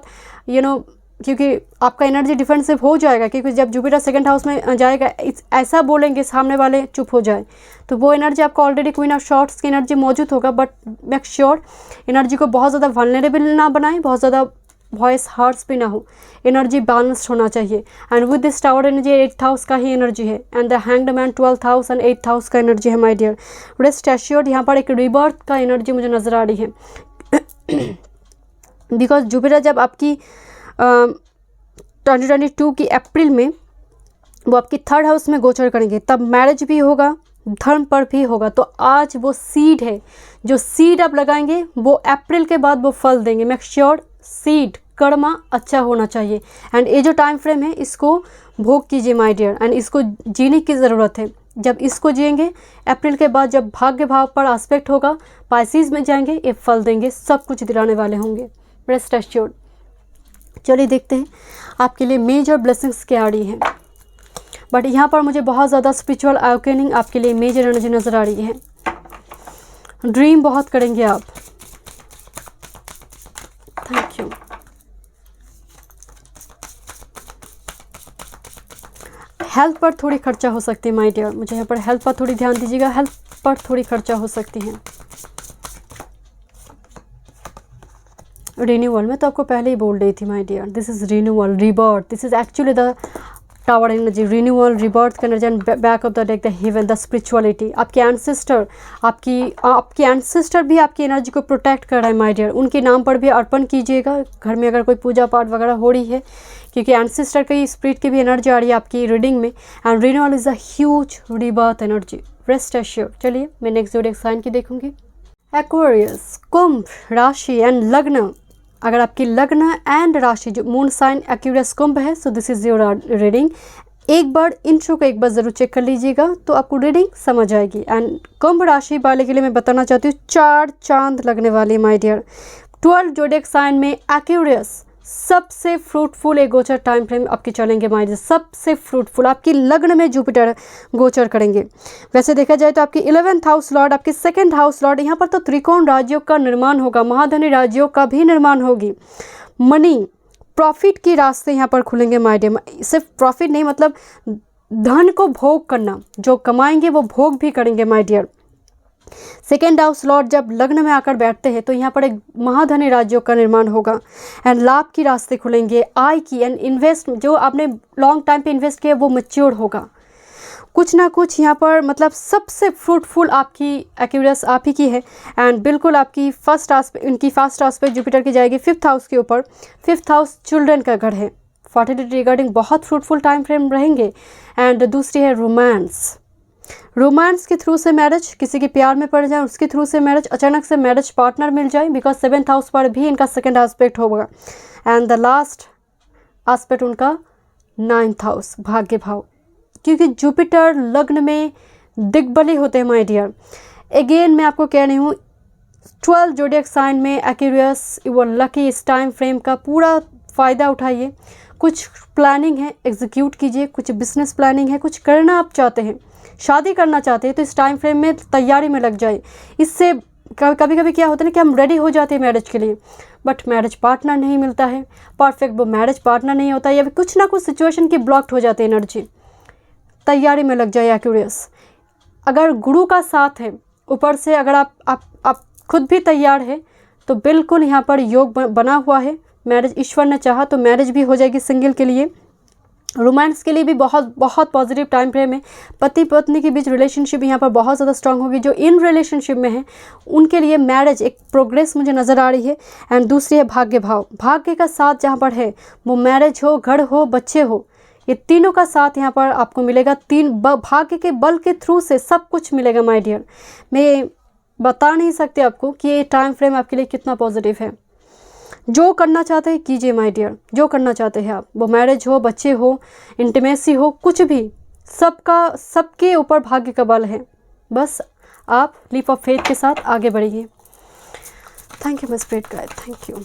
क्योंकि आपका एनर्जी डिफेंसिव हो जाएगा, क्योंकि जब जुपिटर 2nd हाउस में जाएगा ऐसा बोलेंगे सामने वाले चुप हो जाए, तो वो एनर्जी आपका ऑलरेडी क्वीन ऑफ शॉर्ट्स की एनर्जी मौजूद होगा। बट मेक श्योर एनर्जी को बहुत ज़्यादा वल्नरेबल ना बनाएं, बहुत ज़्यादा वॉइस हार्ट्स भी ना हो, एनर्जी बैलेंस्ड होना चाहिए। And with this tower energy 8th house का ही एनर्जी है and the hanged man 12th house and 8th house का एनर्जी है माय डियर। रेस्ट एश्योर्ड यहाँ पर एक रिबर्थ का एनर्जी मुझे नज़र आ रही है बिकॉज जुपिटर जब आपकी 2022 की अप्रैल में वो आपकी 3rd हाउस में गोचर करेंगे, तब मैरिज भी होगा, धर्म पर भी होगा। तो आज वो सीड है, जो सीड आप लगाएंगे वो अप्रैल के बाद वो फल देंगे। मेक श्योर सीड कर्मा अच्छा होना चाहिए। एंड ये जो टाइम फ्रेम है इसको भोग कीजिए माय डियर, एंड इसको जीने की ज़रूरत है। जब इसको जिएंगे अप्रैल के बाद जब भाग्य भाव पर एस्पेक्ट होगा, पाइसिस में जाएंगे, ये फल देंगे, सब कुछ दिलाने वाले होंगे। Rest assured. चलिए देखते हैं आपके लिए मेजर ब्लेसिंग्स क्या आ रही हैं। बट यहाँ पर मुझे बहुत ज़्यादा स्पिरिचुअल अवेकनिंग आपके लिए मेजर एनर्जी नज़र आ रही है। ड्रीम बहुत करेंगे आप। Thank you. हेल्थ पर थोड़ी खर्चा हो सकती है माय डियर, मुझे यहाँ पर हेल्थ पर थोड़ी ध्यान दीजिएगा, हेल्थ पर थोड़ी खर्चा हो सकती है। रिन्यूअल में तो आपको पहले ही बोल रही थी my dear, this is renewal, rebirth, this is actually the tower energy, renewal, rebirth का energy and back of the deck the heaven, the spirituality. आपके एंसेस्टर, आपकी एंसेस्टर भी आपकी एनर्जी को प्रोटेक्ट कर रहा है माय डियर। उनके नाम पर भी अर्पण कीजिएगा घर में अगर कोई पूजा पाठ वगैरह हो रही है, क्योंकि एंसेस्टर की स्पिरिट की भी एनर्जी आ रही है आपकी रीडिंग में। And renewal is a huge rebirth energy. Rest assured. चलिए मैं नेक्स्ट ज़ोडिएक साइन की देखूंगी। एक्वेरियस, कुंभ राशि एंड लग्न। अगर आपकी लग्न एंड राशि जो मून साइन एक्वेरियस कुंभ है, so this is your reading. एक बार इंट्रो को एक बार ज़रूर चेक कर लीजिएगा तो आपको रीडिंग समझ आएगी। एंड कुंभ राशि वाले के लिए मैं बताना चाहती हूँ 4 चांद लगने वाली माय डियर। 12 ज़ोडिएक साइन में एक्वेरियस सबसे फ्रूटफुल एक गोचर टाइम फ्रेम आपके चलेंगे माय डियर, सबसे फ्रूटफुल। आपकी लग्न में जुपिटर गोचर करेंगे। वैसे देखा जाए तो आपकी 11th हाउस लॉर्ड, आपके 2nd हाउस लॉर्ड, यहाँ पर तो त्रिकोण राज्यों का निर्माण होगा, महाधनी राज्यों का भी निर्माण होगी। मनी प्रॉफिट के रास्ते यहाँ पर खुलेंगे माय डियर। सिर्फ प्रॉफिट नहीं, मतलब धन को भोग करना, जो कमाएंगे वो भोग भी करेंगे my dear. 2nd house Lord जब लग्न में आकर बैठते हैं तो यहाँ पर एक महाधनी राज्यों का निर्माण होगा एंड लाभ की रास्ते खुलेंगे, आय की एंड इन्वेस्ट, जो आपने लॉन्ग टाइम पे इन्वेस्ट किया वो मैच्योर होगा। कुछ ना कुछ यहाँ पर मतलब सबसे फ्रूटफुल आपकी एक्वेरियस आप ही की है। एंड बिल्कुल आपकी इनकी फर्स्ट आस्पेक्ट जुपिटर की जाएगी 5th हाउस के ऊपर। 5th हाउस चिल्ड्रन का घर है, फर्टिलिटी रिगार्डिंग बहुत फ्रूटफुल टाइम फ्रेम रहेंगे। एंड दूसरी है रोमांस के थ्रू से मैरिज, किसी के प्यार में पड़ जाए उसके थ्रू से मैरिज, अचानक से मैरिज पार्टनर मिल जाए, बिकॉज 7th हाउस पर भी इनका 2nd एस्पेक्ट होगा। एंड द लास्ट एस्पेक्ट उनका 9th हाउस, भाग्य भाव, क्योंकि जुपिटर लग्न में दिग्बली होते हैं माय डियर। अगेन मैं आपको कह रही हूँ 12 ज़ोडिएक साइन में एक्वेरियस वो लकी, इस टाइम फ्रेम का पूरा फ़ायदा उठाइए। कुछ प्लानिंग है एग्जीक्यूट कीजिए, कुछ बिजनेस प्लानिंग है, कुछ करना आप चाहते हैं, शादी करना चाहते हैं तो इस टाइम फ्रेम में तैयारी में लग जाए। इससे कभी कभी क्या होता है ना कि हम रेडी हो जाते हैं मैरिज के लिए, बट मैरिज पार्टनर नहीं मिलता है, परफेक्ट वो मैरिज पार्टनर नहीं होता, या फिर कुछ ना कुछ सिचुएशन की ब्लॉक्ड हो जाती है एनर्जी। तैयारी में लग जाए एक्वेरियस। अगर गुरु का साथ है ऊपर से, अगर आप खुद भी तैयार है तो बिल्कुल यहाँ पर योग बना हुआ है। मैरिज ईश्वर ने चाहा तो मैरिज भी हो जाएगी सिंगल के लिए। रोमांस के लिए भी बहुत बहुत पॉजिटिव टाइम फ्रेम है। पति पत्नी के बीच रिलेशनशिप यहाँ पर बहुत ज़्यादा स्ट्रांग होगी। जो इन रिलेशनशिप में है उनके लिए मैरिज एक प्रोग्रेस मुझे नज़र आ रही है। एंड दूसरी है भाग्य भाव, भाग्य का साथ जहाँ पर है वो मैरिज हो, घर हो, बच्चे हो, ये तीनों का साथ यहाँ पर आपको मिलेगा। भाग्य के बल के थ्रू से सब कुछ मिलेगा माय डियर। मैं बता नहीं सकती आपको कि ये टाइम फ्रेम आपके लिए कितना पॉजिटिव है। जो करना चाहते हैं कीजिए माय डियर, जो करना चाहते हैं आप, वो मैरिज हो, बच्चे हो, इंटीमेसी हो, कुछ भी, सबके ऊपर भाग्य का बल है। बस आप लीप ऑफ फेथ के साथ आगे बढ़िए। Thank you my spirit guide, thank you,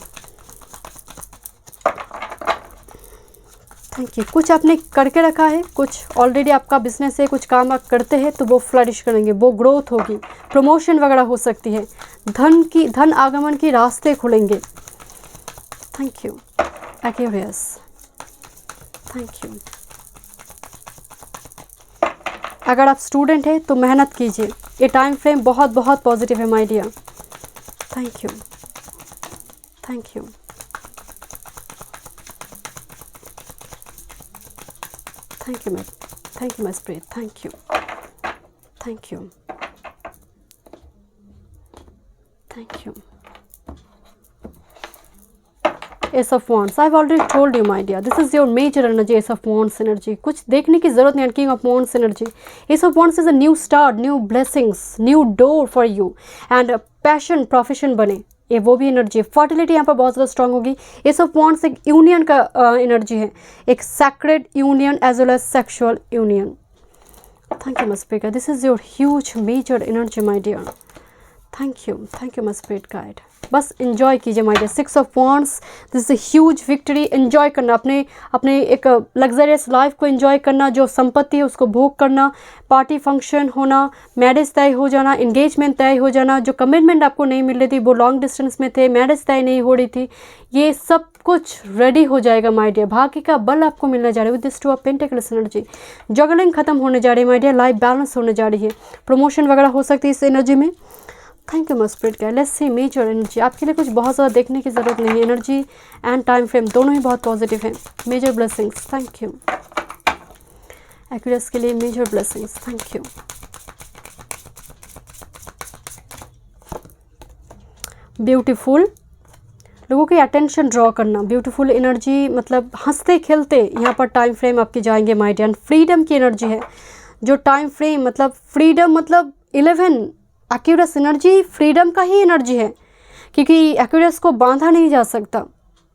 thank you. कुछ आपने करके रखा है, कुछ ऑलरेडी आपका बिजनेस है, कुछ काम आप करते हैं तो वो फ्लरिश करेंगे, वो ग्रोथ होगी, प्रमोशन वगैरह हो सकती है, धन आगमन के रास्ते खुलेंगे। Thank you Aquarius, thank you. अगर आप स्टूडेंट हैं तो मेहनत कीजिए, ये टाइम फ्रेम बहुत बहुत पॉजिटिव है my dear. Thank you, thank you, thank you my spirit, thank you, thank you, thank you. Ace of Wands, I've already told you my dear, this is your major energy, Ace of Wands energy। कुछ देखने की ज़रूरत नहीं है। King of Wands energy, Ace of Wands is a new start, new blessings, new door for you and passion, profession बने, ये वो भी एनर्जी है। फर्टिलिटी यहाँ पर बहुत ज़्यादा स्ट्रांग होगी। Ace of Wands एक यूनियन का एनर्जी है, एक sacred union as well as sexual union. Thank you my spirit guide, this is your huge major energy my dear. Thank you my spirit guide. बस enjoy कीजिए my dear. 6 of wands, this is a huge victory. Enjoy करना, अपने एक luxurious life को enjoy करना, जो संपत्ति है उसको भोग करना, पार्टी फंक्शन होना, मैरिज तय हो जाना, एंगेजमेंट तय हो जाना, जो कमिटमेंट आपको नहीं मिल रही थी, वो लॉन्ग डिस्टेंस में थे, मैरिज तय नहीं हो रही थी, ये सब कुछ रेडी हो जाएगा माय डियर। भाग्य का बल आपको मिलने जा रहा है with this 2 of pentacles energy. Juggling खत्म होने जा रही है माय डियर, लाइफ बैलेंस होने जा रही है, प्रमोशन वगैरह हो सकती है इस एनर्जी में। Thank you my spirit guide. Let's see major energy, आपके लिए कुछ बहुत ज़्यादा देखने की ज़रूरत नहीं है। एनर्जी एंड टाइम फ्रेम दोनों ही बहुत पॉजिटिव हैं। Major blessings, thank you. Aquarius के लिए major blessings, thank you. Beautiful, लोगों की अटेंशन ड्रॉ करना, ब्यूटीफुल एनर्जी, मतलब हंसते खेलते यहाँ पर टाइम फ्रेम आपके जाएंगे माय डियर। फ्रीडम की एनर्जी है, जो टाइम फ्रेम मतलब फ्रीडम, मतलब 11 एक्वेरियस एनर्जी फ्रीडम का ही एनर्जी है, क्योंकि एक्वेरियस को बांधा नहीं जा सकता,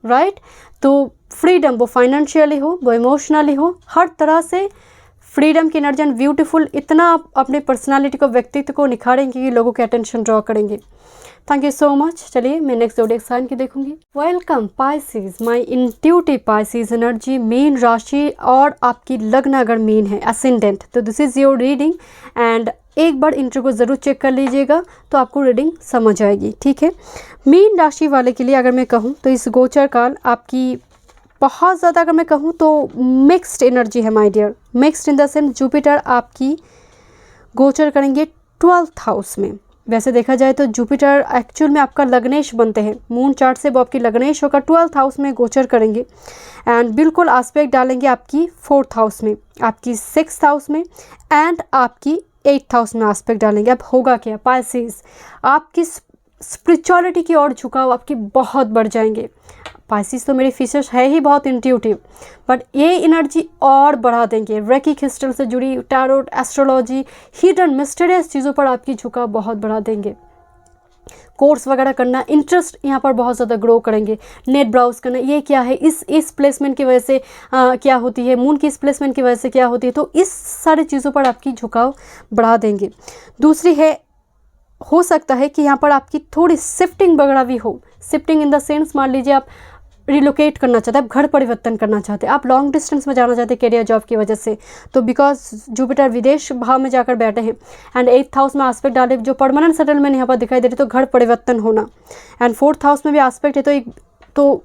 राइट। तो फ्रीडम, वो फाइनेंशियली हो, वो इमोशनली हो, हर तरह से फ्रीडम की एनर्जी एंड ब्यूटीफुल। इतना आप अपने पर्सनालिटी को, व्यक्तित्व को निखारेंगे कि लोगों के अटेंशन ड्रॉ करेंगे। Thank you so much. चलिए मैं नेक्स्ट ज़ोडिएक साइन की देखूंगी। Welcome Pisces, my intuitive Pisces energy, mean राशि और आपकी लग्न अगर मीन है, असेंडेंट, तो this is your reading. And एक बार इंट्रो को ज़रूर चेक कर लीजिएगा तो आपको रीडिंग समझ आएगी, ठीक है। मीन राशि वाले के लिए अगर मैं कहूँ तो इस गोचर काल आपकी बहुत ज़्यादा, अगर मैं कहूँ तो मिक्स्ड एनर्जी है my dear. Mixed in the sense Jupiter आपकी गोचर करेंगे 12th हाउस में। वैसे देखा जाए तो जुपिटर एक्चुअल में आपका लग्नेश बनते हैं, मून चार्ट से वो आपकी लग्नेश होकर 12th हाउस में गोचर करेंगे एंड बिल्कुल आस्पेक्ट डालेंगे आपकी 4th हाउस में, आपकी 6th हाउस में एंड आपकी 8th हाउस में आस्पेक्ट डालेंगे। अब होगा क्या पाइसेस, आपकी स्पिरिचुअलिटी की ओर झुकाव आपकी बहुत बढ़ जाएंगे। पाइसेस तो मेरे फीचर्स है ही बहुत इंट्यूटिव, बट ये एनर्जी और बढ़ा देंगे। रेकी क्रिस्टल से जुड़ी टैरोट, एस्ट्रोलॉजी, हिडन मिस्टीरियस चीज़ों पर आपकी झुकाव बहुत बढ़ा देंगे। कोर्स वगैरह करना, इंटरेस्ट यहाँ पर बहुत ज़्यादा ग्रो करेंगे। नेट ब्राउज करना, ये क्या है, इस प्लेसमेंट की वजह से क्या होती है, मून की इस प्लेसमेंट की वजह से क्या होती है, तो इस सारी चीज़ों पर आपकी झुकाव बढ़ा देंगे। दूसरी है, हो सकता है कि यहाँ पर आपकी थोड़ी शिफ्टिंग वगैरह भी हो। शिफ्टिंग इन द सेंस, मान लीजिए आप रिलोकेट करना चाहते हैं, आप घर परिवर्तन करना चाहते हैं, आप लॉन्ग डिस्टेंस में जाना चाहते हैं करियर जॉब की वजह से, तो बिकॉज जुपिटर विदेश भाव में जाकर बैठे हैं एंड 8th हाउस में आस्पेक्ट डाले, जो परमानेंट सेटलमेंट यहाँ पर दिखाई दे रही, तो घर परिवर्तन होना। एंड 4th हाउस में भी आस्पेक्ट है, तो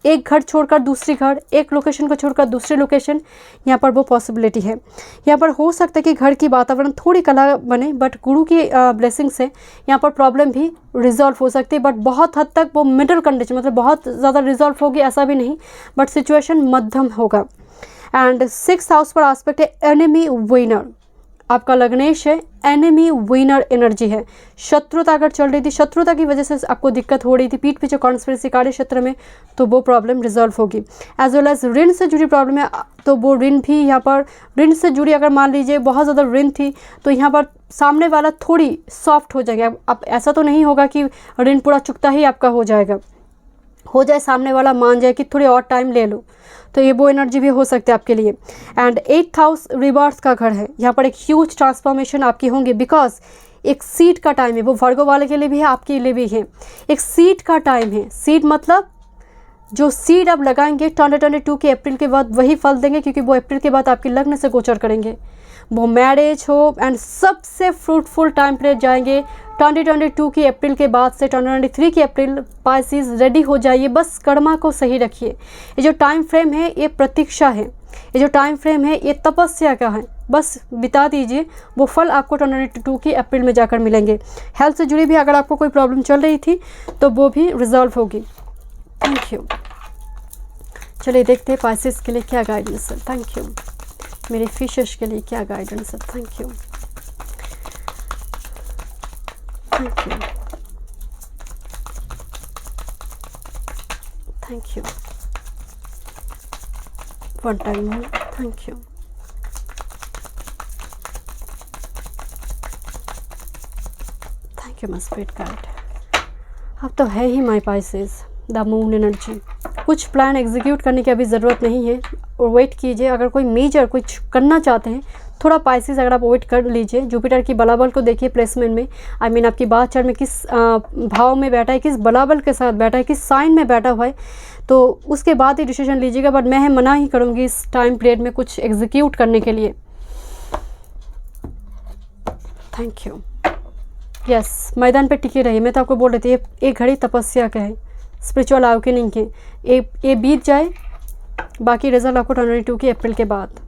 एक घर छोड़कर दूसरी घर, एक लोकेशन को छोड़कर दूसरी लोकेशन, यहाँ पर वो पॉसिबिलिटी है। यहाँ पर हो सकता है कि घर की वातावरण थोड़ी कला बने, बट गुरु की ब्लेसिंग से यहाँ पर प्रॉब्लम भी रिजॉल्व हो सकती है, बट बहुत हद तक वो मिडल कंडीशन, मतलब बहुत ज़्यादा रिजॉल्व होगी ऐसा भी नहीं, बट सिचुएशन मध्यम होगा। एंड 6th हाउस पर एस्पेक्ट है एनिमी विनर, आपका लग्नेश है, एनिमी विनर एनर्जी है। शत्रुता अगर चल रही थी, शत्रुता की वजह से आपको दिक्कत हो रही थी पीठ पीछे कॉन्स्पिरेसी कार्य क्षेत्र में, तो वो प्रॉब्लम रिजॉल्व होगी। एज वेल एज ऋण से जुड़ी प्रॉब्लम है, तो वो ऋण भी यहाँ पर, ऋण से जुड़ी अगर मान लीजिए बहुत ज़्यादा ऋण थी तो यहाँ पर सामने वाला थोड़ी सॉफ्ट हो जाएगा। अब ऐसा तो नहीं होगा कि ऋण पूरा चुकता ही आपका हो जाएगा, हो जाए सामने वाला मान जाए कि थोड़ी और टाइम ले लो, तो ये वो एनर्जी भी हो सकती है आपके लिए। एंड 8th हाउस रिबर्थ का घर है, यहाँ पर एक ह्यूज ट्रांसफॉर्मेशन आपकी होंगी, बिकॉज एक सीड का टाइम है, वो वर्गो वाले के लिए भी है, आपके लिए भी है। एक सीड का टाइम है, सीड मतलब जो सीड आप लगाएंगे 2022 के अप्रैल के बाद वही फल देंगे, क्योंकि वो अप्रैल के बाद आपके लग्न से गोचर करेंगे। वो मैरिज हो एंड सबसे फ्रूटफुल टाइम पीरियड जाएंगे 2022 की अप्रैल के बाद से 2023 की अप्रैल। पाइसेस रेडी हो जाइए, बस कर्मा को सही रखिए। ये जो टाइम फ्रेम है ये प्रतीक्षा है, ये जो टाइम फ्रेम है ये तपस्या का है, बस बिता दीजिए, वो फल आपको 2022 की अप्रैल में जाकर मिलेंगे। हेल्थ से जुड़ी भी अगर आपको कोई प्रॉब्लम चल रही थी तो वो भी रिजॉल्व होगी। Thank you. चलिए देखते हैं पाइसेस के लिए क्या गाइडेंस है। Thank you. मेरे फिशेस के लिए क्या गाइडेंस है। Thank you, thank you, thank you. One time more. Thank you, thank you my spirit guide. अब तो है ही my Pisces the moon energy. कुछ प्लान एग्जीक्यूट करने की अभी ज़रूरत नहीं है और वेट कीजिए। अगर कोई मेजर कुछ करना चाहते हैं थोड़ा पाइसेस अगर आप वेट कर लीजिए। जुपिटर की बलाबल को देखिए प्लेसमेंट में, आई मीन आपकी बात चल में किस भाव में बैठा है, किस बलाबल के साथ बैठा है, किस साइन में बैठा हुआ है, तो उसके बाद ही डिसीजन लीजिएगा। बट मैं मना ही करूँगी इस टाइम पीरियड में कुछ एग्जीक्यूट करने के लिए। Thank you. यस, मैदान पे टिके रहिए। मैं तो आपको बोल रही थी एक घड़ी तपस्या का है, स्पिरिचुअल अवेकनिंग के। ये बीत जाए, बाकी रिजल्ट आपको 2022 की अप्रैल के बाद।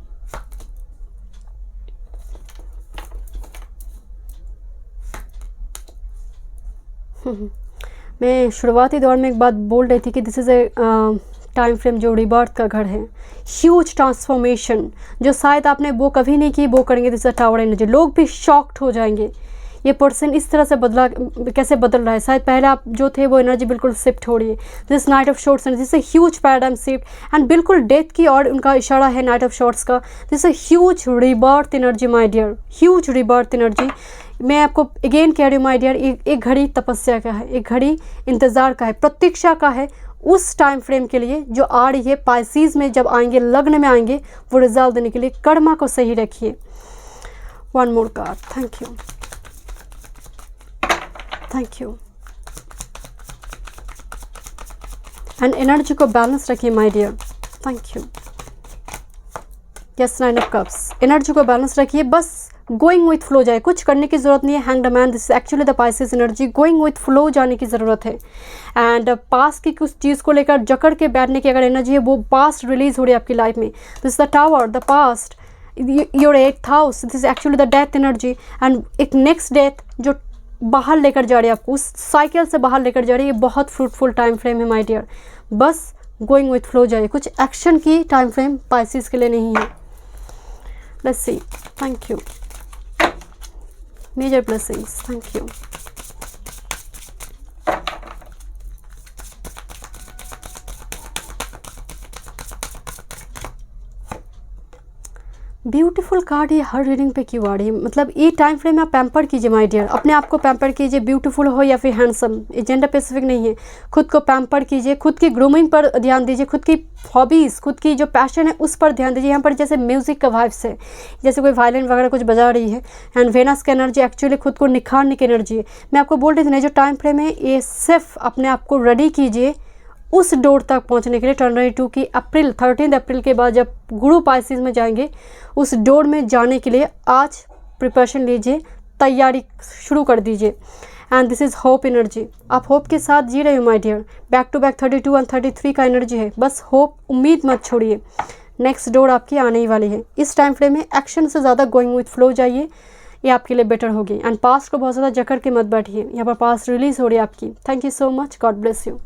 मैं शुरुआती दौर में एक बात बोल रही थी कि this is a time frame जो रिबर्थ का घर है, ह्यूज ट्रांसफॉर्मेशन जो शायद आपने वो कभी नहीं की वो करेंगे। This is tower energy. लोग भी शॉक्ड हो जाएंगे, ये पर्सन इस तरह से बदला, कैसे बदल रहा है। शायद पहले आप जो थे वो एनर्जी बिल्कुल शिफ्ट हो रही है। This knight of swords energy से ह्यूज पैराडाइम शिफ्ट एंड बिल्कुल डेथ की और उनका इशारा है नाइट ऑफ शॉर्ट्स का। This a huge rebirth energy my dear, huge rebirth energy. मैं आपको अगेन कह रही हूँ माय डियर, एक घड़ी तपस्या का है, एक घड़ी इंतज़ार का है, प्रतीक्षा का है उस टाइम फ्रेम के लिए जो आ रही है। पाइसेस में जब आएंगे, लग्न में आएंगे, वो रिजल्ट देने के लिए कर्मा को सही रखिए। One more card. Thank you, thank you. And energy को बैलेंस रखिए my dear. Thank you. Yes, 9 of cups. Energy को बैलेंस रखिए, बस गोइंग विथ फ्लो जाए, कुछ करने की ज़रूरत नहीं है। Hanged man, this is actually the Pisces energy. Going with flow जाने की ज़रूरत है। एंड पास्ट की कुछ चीज़ को लेकर जकड़ के बैठने की अगर एनर्जी है, वो पास्ट रिलीज हो रही है आपकी लाइफ में। This the tower, the past, your 8th house, this is actually the death energy. And एक नेक्स्ट डेथ जो बाहर लेकर जा रही है आपको, उस साइकिल से बाहर लेकर जा रही है। ये बहुत फ्रूटफुल टाइम फ्रेम है माय डियर, बस गोइंग विथ फ्लो जाइए। कुछ एक्शन की टाइम फ्रेम पाइसेस के लिए नहीं है। Let's see. Thank you. Major blessings. Thank you. Beautiful card ये हर रीडिंग पे क्यों आ रही है? मतलब ये टाइम फ्रेम में आप पैम्पर कीजिए माय डियर, अपने आप को पैम्पर कीजिए, ब्यूटीफुल हो या फिर हैंडसम, ये जेंडर स्पेसिफिक नहीं है। खुद को पैम्पर कीजिए, खुद की ग्रूमिंग पर ध्यान दीजिए, खुद की हॉबीज़, खुद की जो पैशन है उस पर ध्यान दीजिए। यहाँ पर जैसे म्यूज़िक का वाइब्स है, जैसे कोई वायलिन वगैरह कुछ बजा रही है। एंड वेनस की एनर्जी एक्चुअली खुद को निखारने की एनर्जी है। मैं आपको बोल रही थी ना, जो टाइम फ्रेम है ये सिर्फ अपने आप को रेडी कीजिए उस डोर तक पहुंचने के लिए। 2022 की अप्रैल 13 अप्रैल के बाद जब गुरु पाइसेस में जाएंगे, उस डोर में जाने के लिए आज प्रिपरेशन लीजिए, तैयारी शुरू कर दीजिए। And this is hope energy. आप होप के साथ जी रहे हो my dear. Back to back 32 and 33 का एनर्जी है। बस होप, उम्मीद मत छोड़िए, नेक्स्ट डोर आपकी आने ही वाली है। इस टाइम फ्रेम में एक्शन से ज़्यादा गोइंग विथ फ्लो जाइए, ये आपके लिए बेटर होगी। एंड पास्ट को बहुत ज़्यादा जकड़ के मत बैठिए, यहाँ पर पास्ट रिलीज़ हो रही है आपकी। Thank you so much, God bless you.